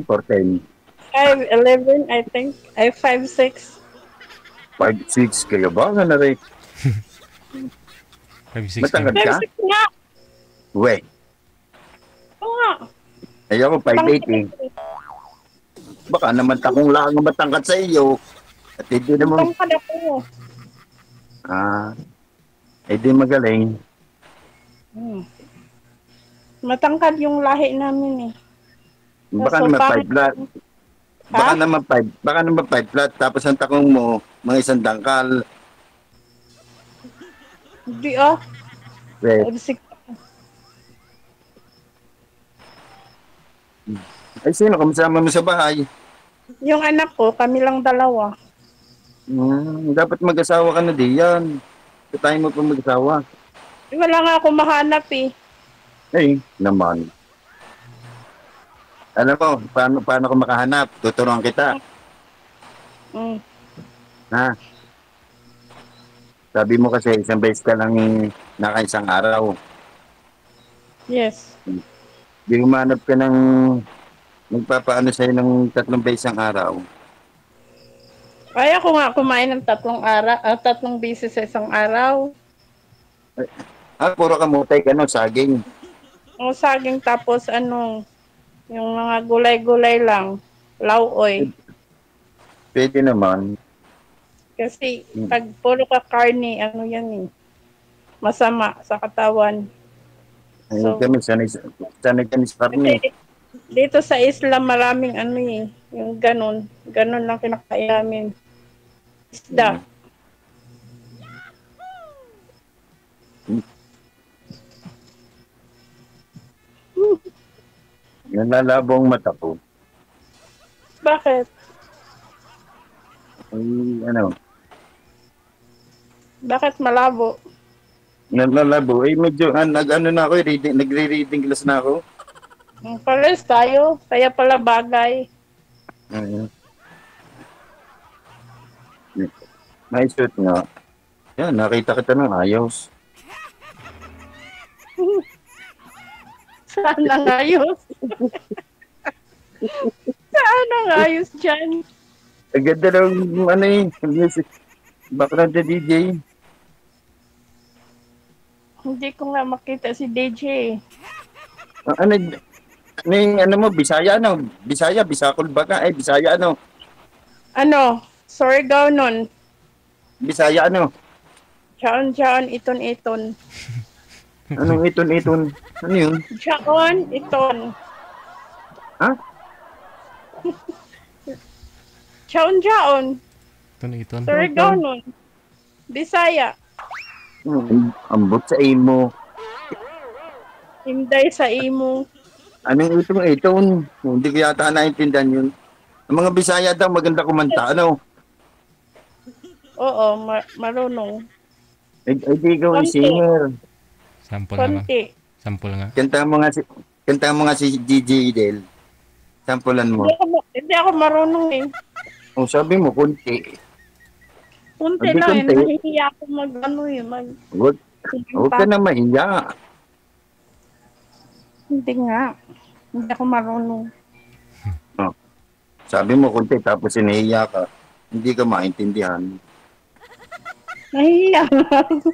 4'10"? 5'11", I think. Ay, 5'6". 5'6", kayo ba? Ano na rin? 5'6". Matangkad ka? 5'6 nga. We. Oo nga. Ayoko, 5'8" eh. Baka naman takong lang ang matangkad sa iyo. At hindi naman... Matangkad ako. Di magaling. Matangkad yung lahi namin eh. Baka So, naman bakit- 5 flat. Baka naman 5 flat. Tapos ang takong mo, mga isang dangkal. Hindi ah. We. 5'6". Ay, sino kamasama mo sa bahay? Yung anak ko, kami lang dalawa. Dapat mag-asawa ka na diyan. Sa tayo mo pa mag-asawa. Wala nga ako mahanap eh. Ay, naman. Alam mo, paano ko makahanap? Tuturuan kita. Ha? Sabi mo kasi, isang beses ka lang nakaisang araw. Yes. Di humanap ka ng nagpapaano sa'yo ng 3 beses ang araw. Kaya ko nga kumain ng 3 beses sa isang araw. Puro kamutay ka, no? Saging. O saging tapos yung mga gulay-gulay lang. Lauoy. Pwede naman. Kasi pag puro ka karne, yan eh. Masama sa katawan. Ay, So- kami, sanay kami sa karne. Kasi dito sa Islam maraming yung ganun. Ganun lang kinakain namin. Isda. Nalalabong mata ko. Bakit? Ay, Bakit malabo? nalalabo. Medyo, na ako, nagre-reading class na ako. Pares tayo. Kaya pala bagay. May suit nga. Yan, nakita kita ng ayos. Saan ang ayos? Saan ang ayos dyan? Ang ganda ng, music. Background na DJ. Hindi ko nga makita si DJ. Bisaya, Bisaya, Bisakol ba ka? Bisaya, Surigao nun. Bisaya, Jaon, iton. Anong iton? Ano yun? Jaon, iton. Ha? Jaon. Iton. Surigao nun. Bisaya. Ambot sa imo. Hinday sa imo. Anong iton? Hindi ko yata naintindihan yun. Ang mga Bisaya daw, maganda kumanta, Oo, marunong. Di ikaw ang Konti. singer. Sample naman. Konti. Sample nga. Kanta mo nga si DJ Del. Sampulan mo. Hindi ako marunong eh. Sabi mo, kunti. Kunti Hindi, lang eh. kunti. Nahihiya ako Huwag ka na mahiya. Hindi nga. Hindi ako marunong. Sabi mo, kunti, tapos sinahiya ka. Hindi ka maintindihan. Nahihiya nga ako.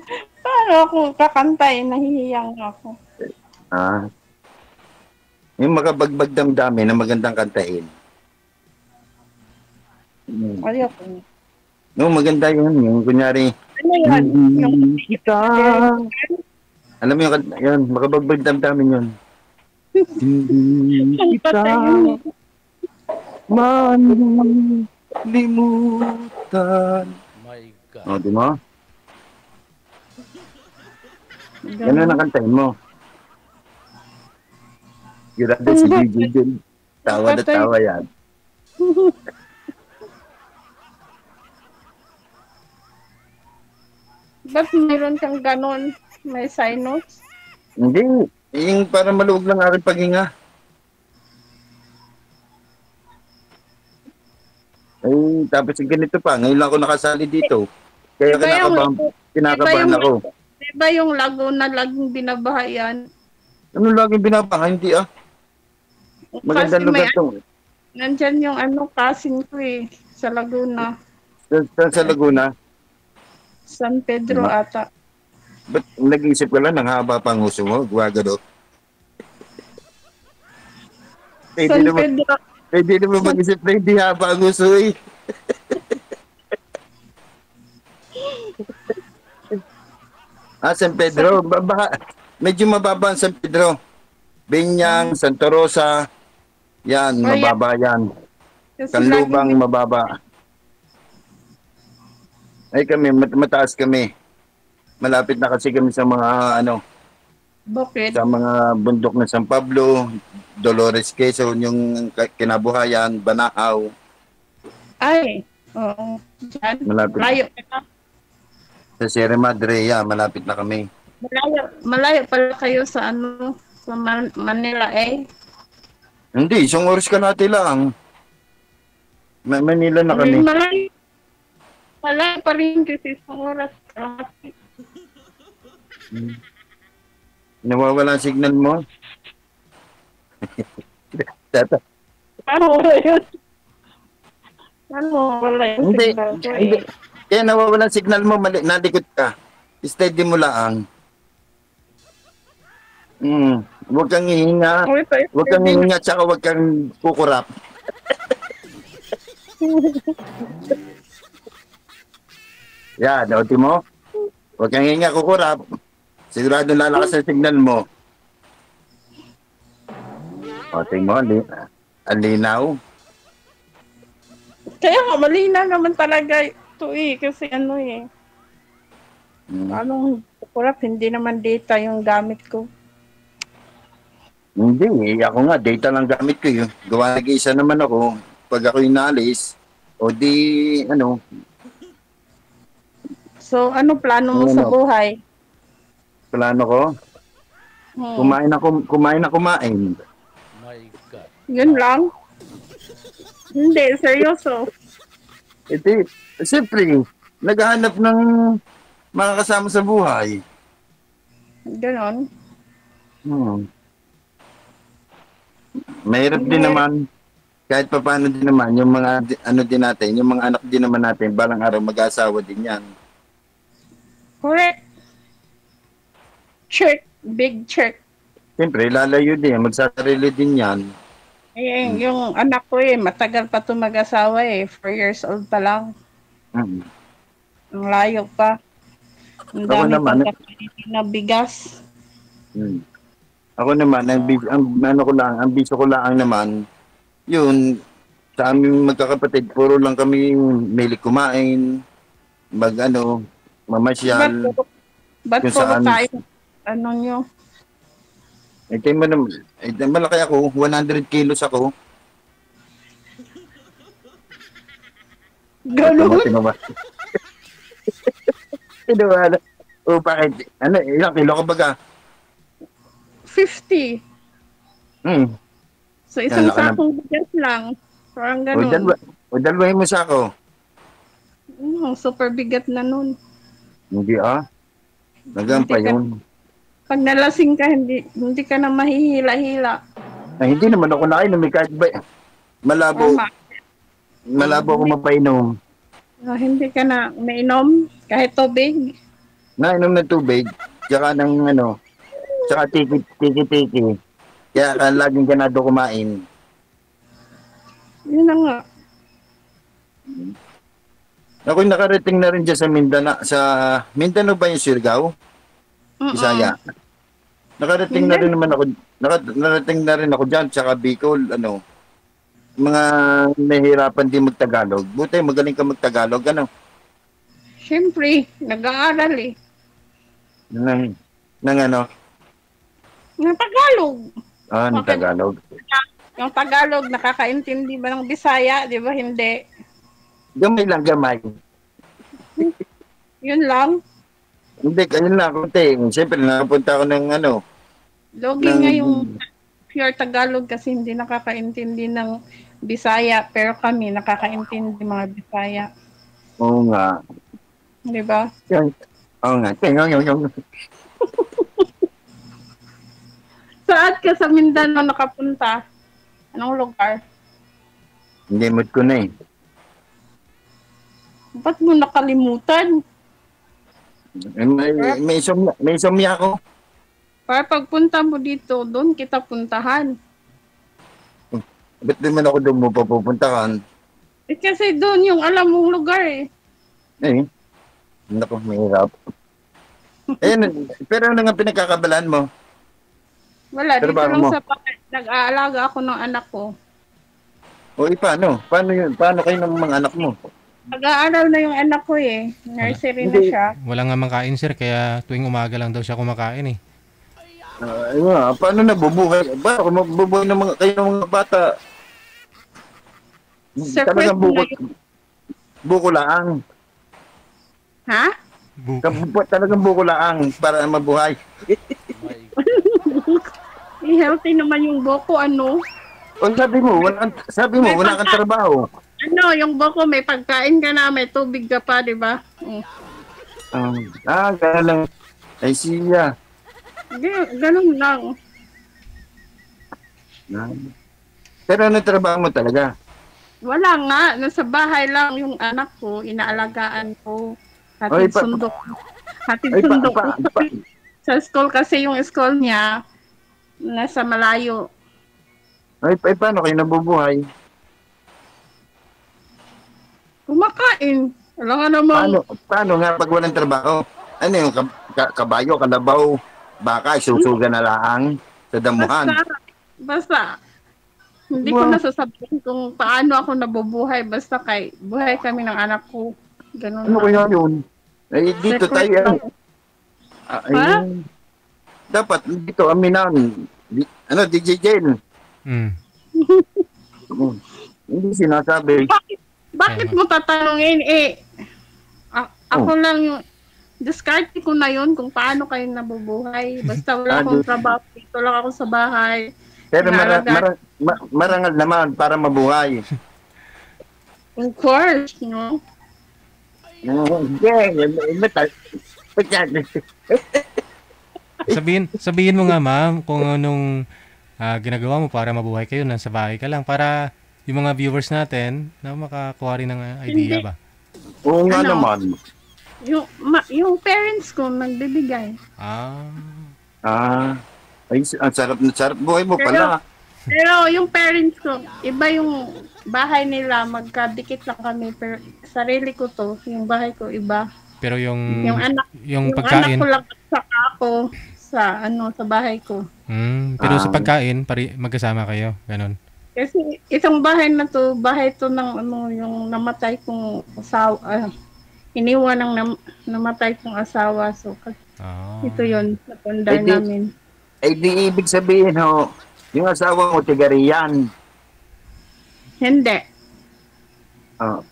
Paano ako kakantay? Nahihiya nga ako. Yung makabagbag damdamin na magandang kantain. Ayoko. No, maganda yun. Yung kunyari, Ano yan? Yung kita. Alam mo yun, makabagbag damdamin yun. Hindi kita manlimutan. My God. O, di mo? Ganun ang kantahin mo. Grabe si Gigi din. Tawa na tawa yan. Ba't mayroon kang ganon? May sinus? Hindi. Yung para maluwag lang aking paghinga. Ay, tapos yung ganito pa. Ngayon lang ako nakasali dito. Kaya kinakabahan ako. Diba yung Laguna laging binabahayan? Ano laging binabaha? Hindi ah. Magandang lugar to. Nandyan yung cousin ko sa Laguna. Sa Laguna? San Pedro ata. Ba't nag-iisip ka lang ng haba pang uso mo? Guwagado. San Pedro. Hindi naman mag-isip na hindi haba ang uso eh. San Pedro. Baka, medyo mababa ang San Pedro. Binyang, Santa Rosa. Yan, mababa yan. Kanlubang, mababa. Ay kami, mataas kami. Malapit na kasi kami sa mga Bukid. Sa mga bundok ng San Pablo, Dolores Quezon, yung kinabuhayan, Banahaw. Ay, oo. Diyan. Malapit. Malayo ka. Sa Sierra Madre, malapit na kami. Malayo pala kayo sa sa Manila Hindi, isang oras ka natin lang. Manila na kami. Malayo pa rin kasi isang oras. Nawawala ang signal mo? Ano yun? Ano wala yung signal ko Hindi. Kaya nawawala ang signal mo, nalikot ka. Steady mo lang. Huwag kang hihinga. Huwag kang hihinga tsaka huwag kang kukurap. Yan, nauti mo? Huwag kang hihinga, kukurap. Sigurado lalakas ang signal mo. O, tingin mo, ang linaw. Kaya nga, malinaw naman talaga ito kasi Anong kurap, hindi naman data yung gamit ko. Hindi, ako nga, data lang gamit ko yun. Gawa nag-iisa naman ako. Pag ako inalis, o di, So, ano plano mo sa buhay? Plano ko? Kumain na kumain. My God. Yun lang? Hindi, seryoso. Ito, siyempre, naghahanap ng mga kasama sa buhay. Ganon? Mahirap din naman. Kahit pa paano din naman, yung mga din natin, yung mga anak din naman natin, balang araw mag-asawa din yan. Correct. Check. Big check. Siyempre, lalayo din. Magsasarili din yan. Yung anak ko matagal pa ito mag-asawa 4 years old pa lang. Ang layo pa. Ang dami pang na bigas. Ako naman, ang biso ko lang naman, yun, sa aming magkakapatid, puro lang kami milik kumain, mamasyal. Ba't puro tayo? Nyo? Malaki ako, 100 kilos ako. Ganun? Tinuwala. O bakit? Ilang kilo ka baga? 50. So isang sakong bigas lang. Parang ganun. O dalwahin mo sako. Super bigat na nun. Hindi Nagampa yun. Pag nalasing ka, hindi ka na mahihila-hila. Ay, hindi naman ako nakainom kahit ba. Malabo ako mapainom. Hindi ka na mainom kahit tubig? Nainom na tubig. Tsaka tsaka tiki-tiki. Kaya laging ganado kumain. Yun na nga. Ako'y nakarating na rin dyan sa Mindanao. Sa Mindanao ba yung Surigao? Bisaya. Nakarating na rin naman ako, nakarating na rin ako dyan, tsaka Bicol, mga nahihirapan din magtagalog. Buti, magaling ka magtagalog, Siyempre, nag-aaral eh. Ng Ng Tagalog. ng Tagalog. Yung Tagalog, nakakaintindi ba ng Bisaya? Di ba? Hindi. Gamay lang, gamay. Yun lang. Hindi, ayun lang, konti. Siyempre, nakapunta ako ng Logi nga yung pure Tagalog kasi hindi nakakaintindi ng Bisaya. Pero kami, nakakaintindi mga Bisaya. Oo nga. Di ba? Oo nga. Saan ka sa Mindanao nakapunta? Anong lugar? Hindi mood ko na eh. Ba't mo nakalimutan? May insomnia ako. Para pagpunta mo dito, doon kita puntahan. Ba't naman ako doon mo papupuntahan? Eh kasi doon yung alam mong lugar eh. Naku, mahirap. Pero ano nga pinagkakabalaan mo? Wala, dito Trabaho lang mo? sa nag-aalaga ako ng anak ko. O paano? Paano yun? Paano kayo ng mga anak mo? Nag-aaral na yung anak ko eh. Nursery na siya. Wala nga makain, sir, kaya tuwing umaga lang daw siya kumakain eh. Paano nabubuhay? Paano mabubuhay ng kayo ng mga bata? Talagang buko laang. Ha? Talagang buko laang para mabuhay. Healthy naman yung boko, ano? O sabi mo, wala kang trabaho. Ano, yung boko, may pagkain ka na, may tubig ka pa, di ba? Gano'n lang. Ay siya. Ganun lang. Pero ano trabaho mo talaga? Wala nga, nasa bahay lang yung anak ko, inaalagaan ko. Hatid sundok. Sa school kasi yung school niya, nasa malayo. Paano kayo nabubuhay? Kumakain. Wala nga naman. Paano nga pag walang trabaho? Ano yung kabayo, kalabaw, baka, susuga na lang sa damuhan? Basta hindi ko nasasabihin kung paano ako nabubuhay. Basta buhay kami ng anak ko. Ganun ano kaya yun? Dito tayo. Dapat dito aminan. DJ Jen. Hindi sinasabi. Bakit mo tatanungin ako lang yung discard ko na yun kung paano kayo nabubuhay. Basta wala akong trabaho. Dito lang ako sa bahay. Pero marangal naman para mabuhay. Of course, no? Sabihin mo nga, ma'am, kung anong ginagawa mo para mabuhay kayo, nasa bahay ka lang, para yung mga viewers natin na makakuha rin ng idea ba? Oo nga naman. Yung parents ko nagbibigay. Ay, ang sarap buhay mo pala. Pero yung parents ko, iba yung bahay nila, magkadikit lang kami. Pero sarili ko to, yung bahay ko iba. Pero yung anak pagkain, ko lang saka ako sa bahay ko. Pero sa pagkain, magkasama kayo, ganun. Kasi isang bahay to ng yung namatay kong asawa, iniwan ng namatay kong asawa. So, ito yun, napundar namin. Ay di ibig sabihin yung asawa mo tigariyan. Hindi.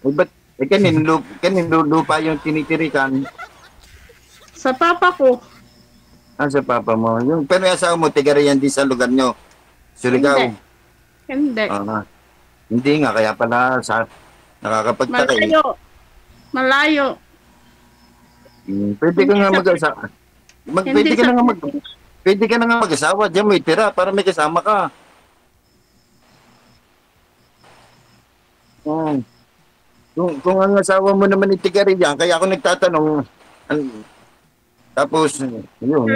Ba't kanino lupa yung tinitirikan? Sa papa ko. Sa papa mo. Pero yung asawa mo tigariyan din sa lugar nyo. Surigao. Hindi. Hindi nga, kaya pala nakakapagtaka. Malayo. Pwede ka nga mag-asawa. Pwede ka na nga mag-asawa. Diyan mo itira para may kasama ka. Kung ang asawa mo naman itigari yan, kaya ako nagtatanong. Tapos, yun.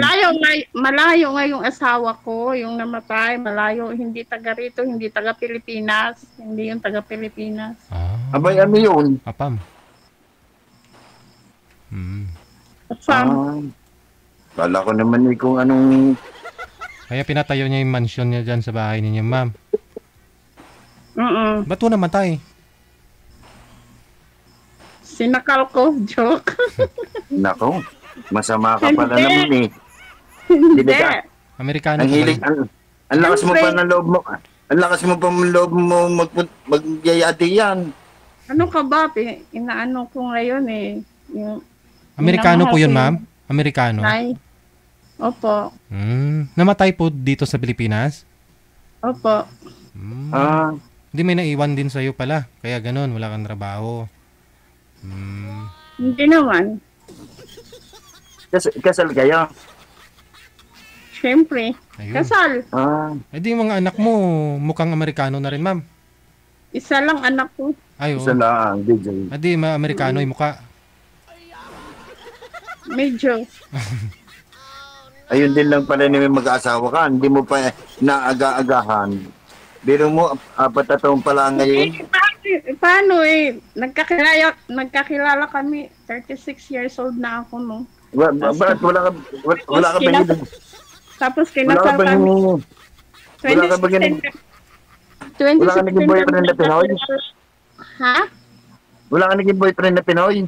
Malayo nga yung asawa ko, yung namatay, malayo. Hindi taga rito, hindi taga Pilipinas. Hindi yung taga Pilipinas. Abay, ano yun? Apam. Apam. Kala ko naman kung anong Kaya pinatayo niya yung mansion niya dyan sa bahay ninyo, ma'am. Ba't po namatay? Sinakal ko, joke. Nako, masama ka pala naman eh. Hindi. Amerikano Ang hilig, ang lakas mo pa ng loob mo. Ang lakas mo pa ng loob mo magyayati yan. Ano ka ba? Inaano ko ngayon eh. Yung, Amerikano po yun, ma'am? Amerikano? Nay. Opo. Namatay po dito sa Pilipinas? Opo. Hindi may naiwan din sa'yo pala. Kaya ganun, wala kang trabaho. Hindi naman. Kasal kayo? Siyempre. Ayun. Kasal. Di yung mga anak mo, mukhang Amerikano na rin, ma'am. Isa lang anak ko. Ay, Isa lang, DJ. Di, Amerikano yung mukha. Medyo. Ayun din lang pala ni mag-aasawa ka. Hindi mo pa naaga-agahan. Biro mo, 4 na taon pala ngayon. Paano eh? Nagkakilala kami. 36 years old na ako, no? Bakit wala ka ba yun? Tapos kinasal kami. Wala ka ba ganun? Wala ka naging boyfriend na Pinoy? Ha? Wala ka naging boyfriend na Pinoy?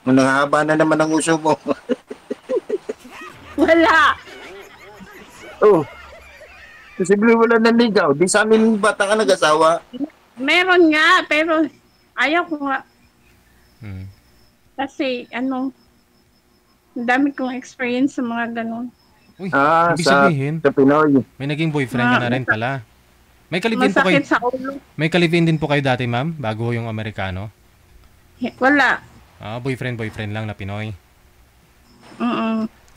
Nangahaba na naman ang uso mo. Wala. Oh. Posible wala nanligaw. Di sa amin bata ka nag-asawa. Meron nga, pero ayaw ko nga. Kasi, ang dami kong experience sa mga ganun. Uy, ibig sabihin, sa Pinoy. may naging boyfriend ka na rin pala. May kalibin po kayo. Masakit sa ulo. May kalibin din po kayo dati, ma'am, bago yung Amerikano? Wala. Boyfriend lang na Pinoy.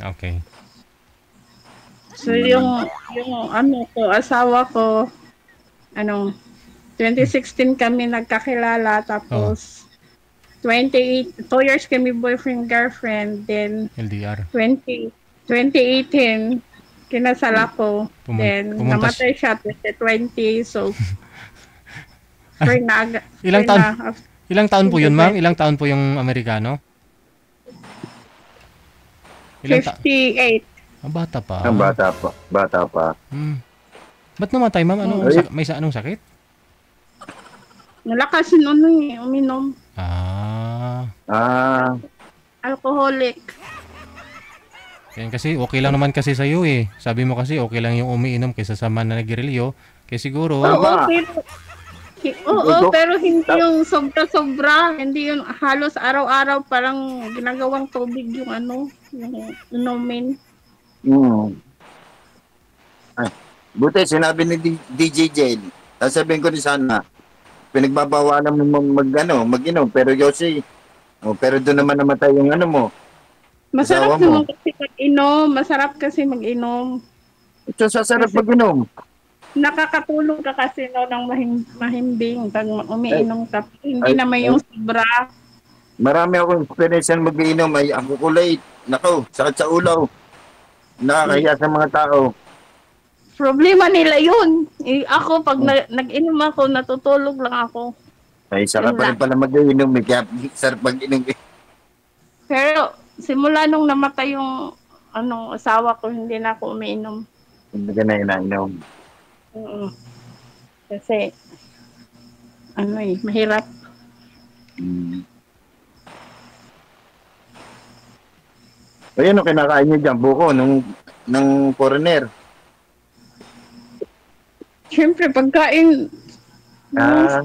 Okay. So, yung asawa ko, 2016 kami nagkakilala, tapos 2 years kami boyfriend-girlfriend, then LDR. 2018, kinasal ako, then namatay siya 2020, so Ilang taon po yun, ma'am? Ilang taon po yung Amerikano? 58. Bata pa. Bata pa. Ba't namatay, ma'am? Anong sakit? Nalakas uminom. Alcoholic. Yan kasi, okay lang naman kasi sa'yo eh. Sabi mo kasi, okay lang yung umiinom kaysa sa mananagrilyo. Kaya siguro... pero hindi yung sobra-sobra. Hindi yung halos araw-araw parang ginagawang tubig yung yung inumin. Ay, buti, sinabi ni DJ Jane. Sasabihin ko rin sana, pinagbabawalan mo mag-inom. Pero Yossi, pero doon naman namatay yung mo. Masarap naman kasi mag-inom. Masarap kasi mag-inom. Ito sasarap mag-inom. Nakakatulog ka kasi ng mahimbing pag umiinom ka. Hindi naman yung sobra. Marami akong experience na mag-iinom. Ay, ako kulay. Nako, sakit sa ulo. Nakakahiya sa mga tao. Problema nila yun. Ako, pag nag-inom ako, natutulog lang ako. Ay, sarap pa rin pala mag-iinom. Kaya sarap mag-inom. Pero, simula nung namatay yung asawa ko, hindi na ako umiinom. Hindi ka na inainom. Kasi, mahirap. Ayun, kinakain niyo dyan, buko, ng foreigner. Siyempre, pagkain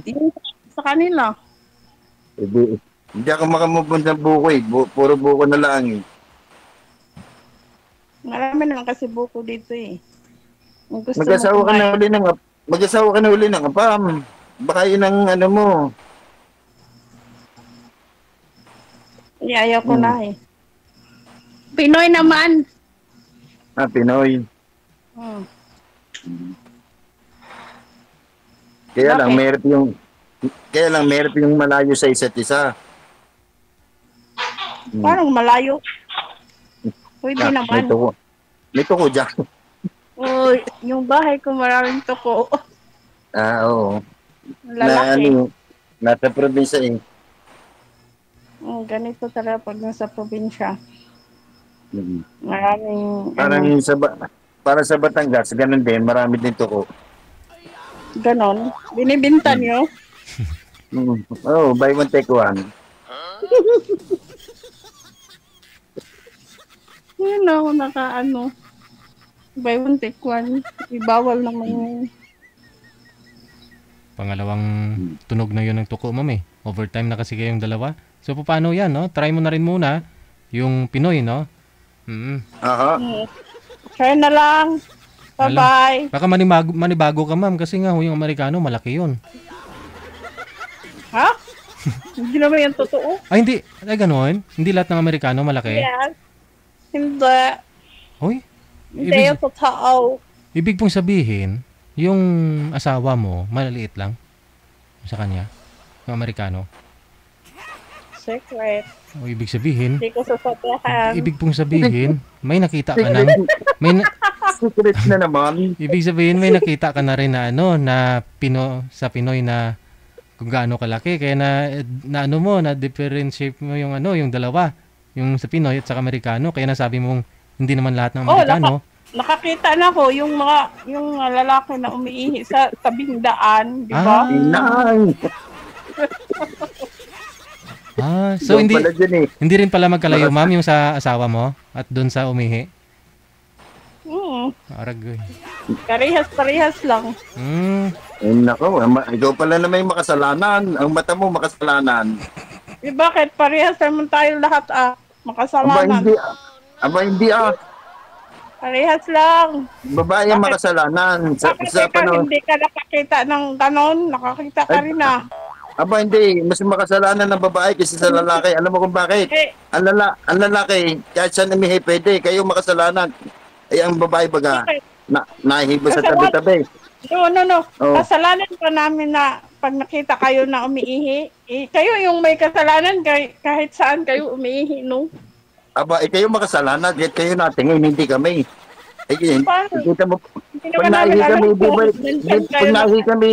yung sa kanila. Hindi ako makamubon sa buko eh. Puro buko na lang eh. Marami naman kasi buko dito eh. Mag-asawa ka na uli ng apam. Baka yun ang mo. Ayaw ko na eh. Pinoy naman. Pinoy. Kaya lang, mahirap yung malayo sa isa't isa. Parang malayo. Pwede naman. May tuko dyan. Yung bahay ko maraming tuko. Oo. Lalaki. Nasa probinsya eh. Ganito talaga pag nasa probinsya. Maraming... para sa Batangas, ganun din, marami din tuko. Ganon. Binibinta niyo? Oh, buy one take one. Yun ako nakaano. Buy one take one. Ibawal naman yun. Pangalawang tunog na yun ng tuko, ma'am eh. Overtime na kasi kayong dalawa. So, paano yan, no? Try mo na rin muna yung Pinoy, no? Aha. Try na lang. Bye-bye. Baka manibago ka, ma'am, kasi nga yung Amerikano, malaki yun. Ha? Hindi naman yan totoo. Ay, hindi. Ay, gano'n? Hindi lahat ng Amerikano malaki? Yes. Hindi. Hoy? Hindi yung totoo. Ibig pong sabihin, yung asawa mo, maliliit lang sa kanya, yung Amerikano. Secret. O ibig sabihin, Hindi ko sasabihan. ibig pong sabihin, may nakita ka na, secret na naman. Ibig sabihin, may nakita ka na rin na ano, na sa Pinoy na kung gaano kalaki, kaya na ano mo, na differentiate mo yung ano, yung dalawa, yung sa Pinoy at sa Amerikano, kaya nasabi mong hindi naman lahat ng Amerikano. Nakakita na ko yung lalaki na umiihi sa tabing daan, di ba? So hindi rin pala magkalayo, ma'am, yung sa asawa mo at doon sa umihi. Aragoy. Parehas lang. Nako, ikaw pala na may makasalanan. Ang mata mo makasalanan. Bakit? Parehas naman tayo lahat makasalanan. Hindi. Parehas lang. Babae ang makasalanan. Hindi ka nakakita ng ganon, nakakita ka rin hindi. Mas makasalanan ng babae kaysa sa lalaki. Alam mo kung bakit? Ang lalaki, kahit siya namihi, pwede. Kayo makasalanan. Ay, ang babae baga, nahihiba sa tabi-tabi. No. Kasalanan pa namin na pag nakita kayo na umiihi. Kayo yung may kasalanan kahit saan kayo umiihi, no? Kayo makasalanan. Kahit kayo natingin, hindi kami. Kita mo, pag nahihi kami,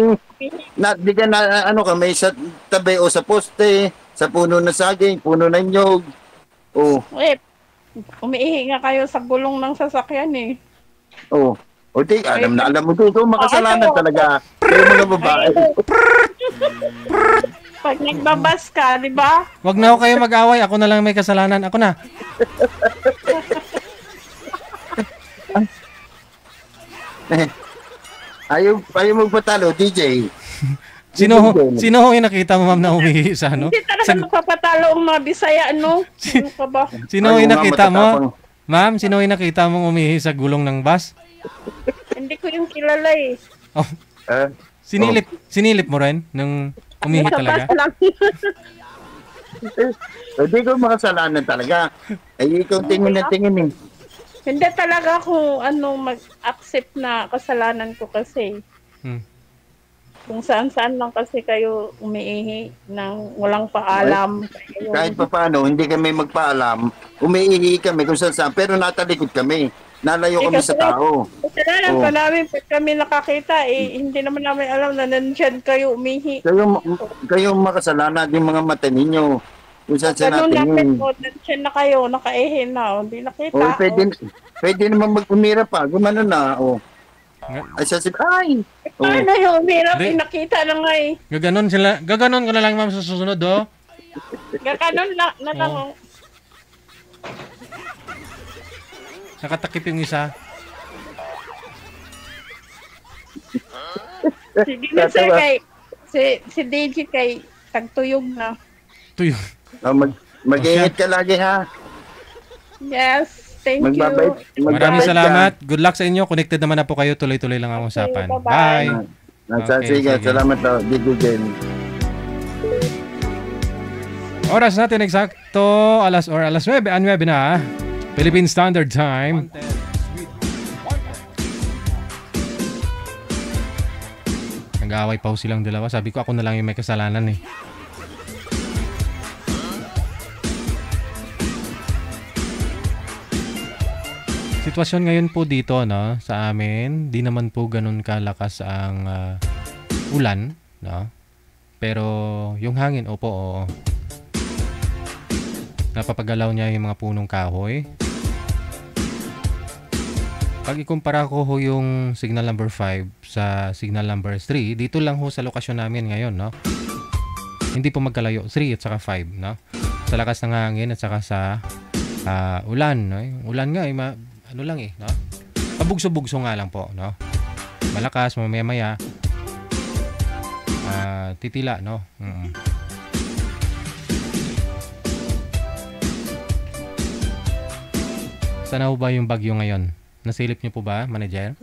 di ka na, kami sa tabi o sa poste, sa puno ng saging, puno ng nyog. Umiihi nga kayo sa gulong ng sasakyan eh. Alam mo dito, makasalanan talaga. Kayo mga babae. Pag nagbabas ka, di ba? Wag na ako kayo mag-away, ako na lang may kasalanan. Ako na. Ayaw magpatalo, DJ. Sino yung nakita mo, ma'am, na umihi sa ano? Hindi talaga magpapatalo ang mga Bisaya, no? Ano ka ba? Sino yung nakita mo? Ma'am, sino yung nakita mong umihi sa gulong ng bus? Hindi ko yung kilala eh. Sinilip mo rin nung umihi talaga? Hindi ko makasalanan talaga. Ay, ikaw tingin eh. Hindi talaga ako mag-accept na kasalanan ko kasi. Kung saan-saan lang kasi kayo umiihi ng walang paalam. Kahit pa paano, hindi kami magpaalam. Umiihi kami kung saan-saan, pero natalikod kami. Nalayo kami sa tao. Kasalanan pa namin pag kami nakakita, hindi naman namin alam na nandiyan kayo umihi. Kayo makasalanan yung mga mata ninyo. Kung saan-saan natin yun. Nandiyan na kayo, nakaihi na, hindi nakita. Pwede naman mag-umira pa, gumano na. Ay, paano yung umirap? Nakita na nga eh. Gaganon ko na lang, ma'am, sa susunod, Gaganon na lang. Nakatakip yung isa. Sige na, sir, si DJ kay tagtuyog na. Tuyog? Mag-iingat ka lagi, ha? Yes. Thank you. Maraming salamat. Good luck sa inyo. Connected naman na po kayo. Tuloy-tuloy lang ang usapan. Bye. Sige. Salamat daw. Oras natin eksakto alas 9 na. Philippine Standard Time. Nag-aaway pa silang dalawa. Sabi ko ako na lang yung may kasalanan eh. Sitwasyon ngayon po dito, no, sa amin, di naman po ganun kalakas ang ulan, no? Pero yung hangin, oo. Napapagalaw niya yung mga punong kahoy. Pag ikumpara ko ho yung signal number 5 sa signal number 3, dito lang ho sa lokasyon namin ngayon, no? Hindi po magkalayo, 3 at saka 5, no? Sa lakas ng hangin at saka sa ulan, no? Yung ulan nga, ano lang no? Pabugso-bugso nga lang po, no? Malakas, mamaya-maya, titila, no? Sana ho ba yung bagyo ngayon? Nasilip niyo po ba, manager?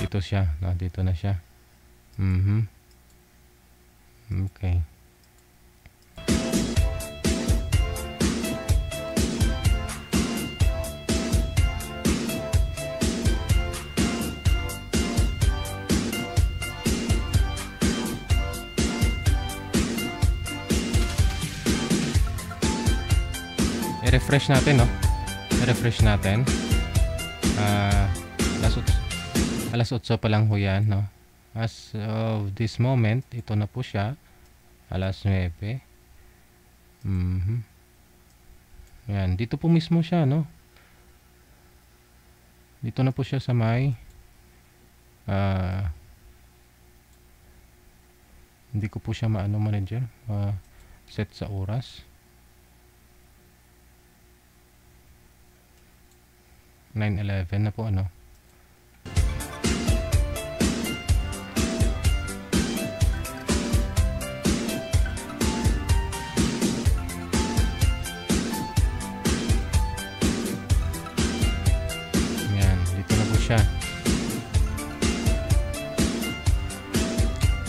Dito siya, no? Dito na siya. Okay. I-refresh natin, no? I-refresh natin. Alas 8 pa lang ho yan, no? As of this moment, ito na po siya. Alas 9. Yan, dito po mismo siya, no? Dito na po siya sa may hindi ko po siya maano, manager. Set sa oras. 9:11 na po, ano? Yan, dito na po siya.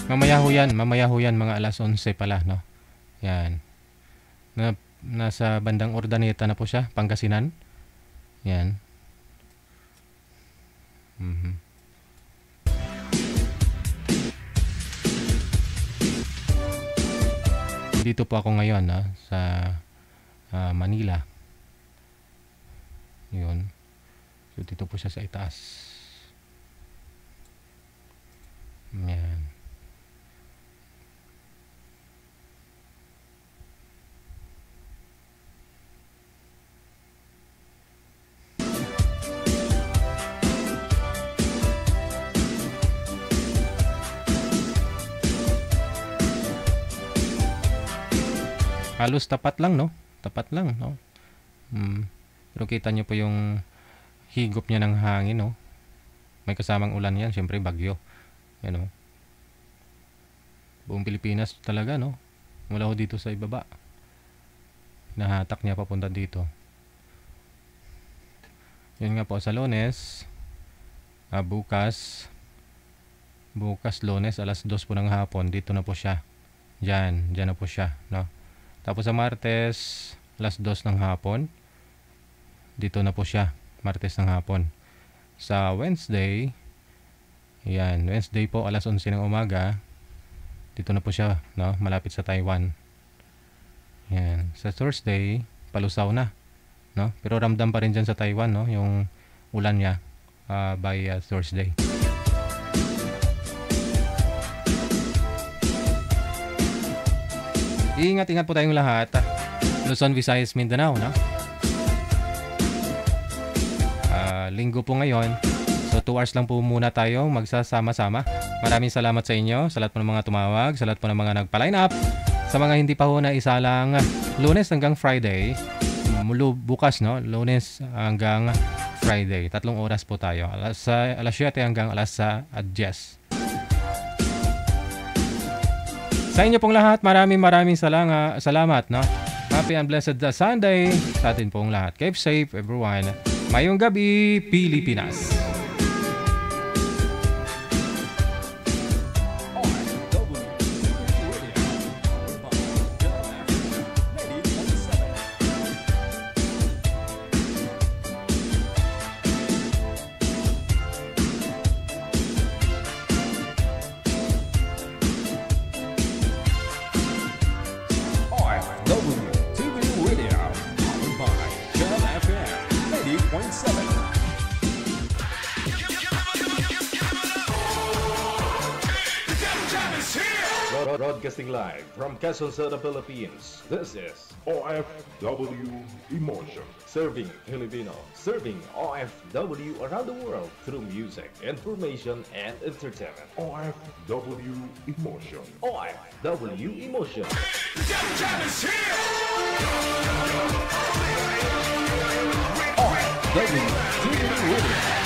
Mamaya ho yan, mga alas 11 pala, no? Yan. Nasa bandang Urdaneta na po siya, Pangasinan. Yan. Dito po ako ngayon, sa Manila. Yun. So dito po siya sa itaas. Yan. Halos tapat lang, no? Tapat lang, no? Pero kita nyo po yung higop niya ng hangin, no? May kasamang ulan yan, syempre bagyo. Yan, no? Buong Pilipinas talaga, no? Mula ho dito sa ibaba. Nahatak niya papunta dito. Yun nga po, sa Lunes, bukas Lunes, alas 2 po ng hapon, dito na po siya. Diyan na po siya, no? Tapos sa Martes, alas 2 ng hapon, dito na po siya, Martes ng hapon. Sa Wednesday, yan, Wednesday po, alas 11 ng umaga, dito na po siya, no? Malapit sa Taiwan. Yan. Sa Thursday, palusaw na, no? Pero ramdam pa rin dyan sa Taiwan, no? Yung ulan niya by Thursday. Ingat-ingat po tayong lahat. Luzon, Visayas, Mindanao, no? Linggo po ngayon. So 2 hours lang po muna tayo magsasama-sama. Maraming salamat sa inyo, sa lahat po ng mga tumawag, sa lahat po ng mga nagpa-line up. Sa mga hindi pa ho na isalang Lunes hanggang Friday. Bukas, no? Lunes hanggang Friday. 3 oras po tayo. Alas 7 hanggang alas 10. Sa inyo pong lahat, maraming salamat, no? Happy and blessed Sunday sa atin pong lahat. Keep safe, everyone. Mayong gabi, Pilipinas. Broadcasting live from Quezon City, Philippines. This is OFW Emotion. Serving Filipino, serving OFW around the world through music, information, and entertainment. OFW Emotion. OFW Emotion. OFW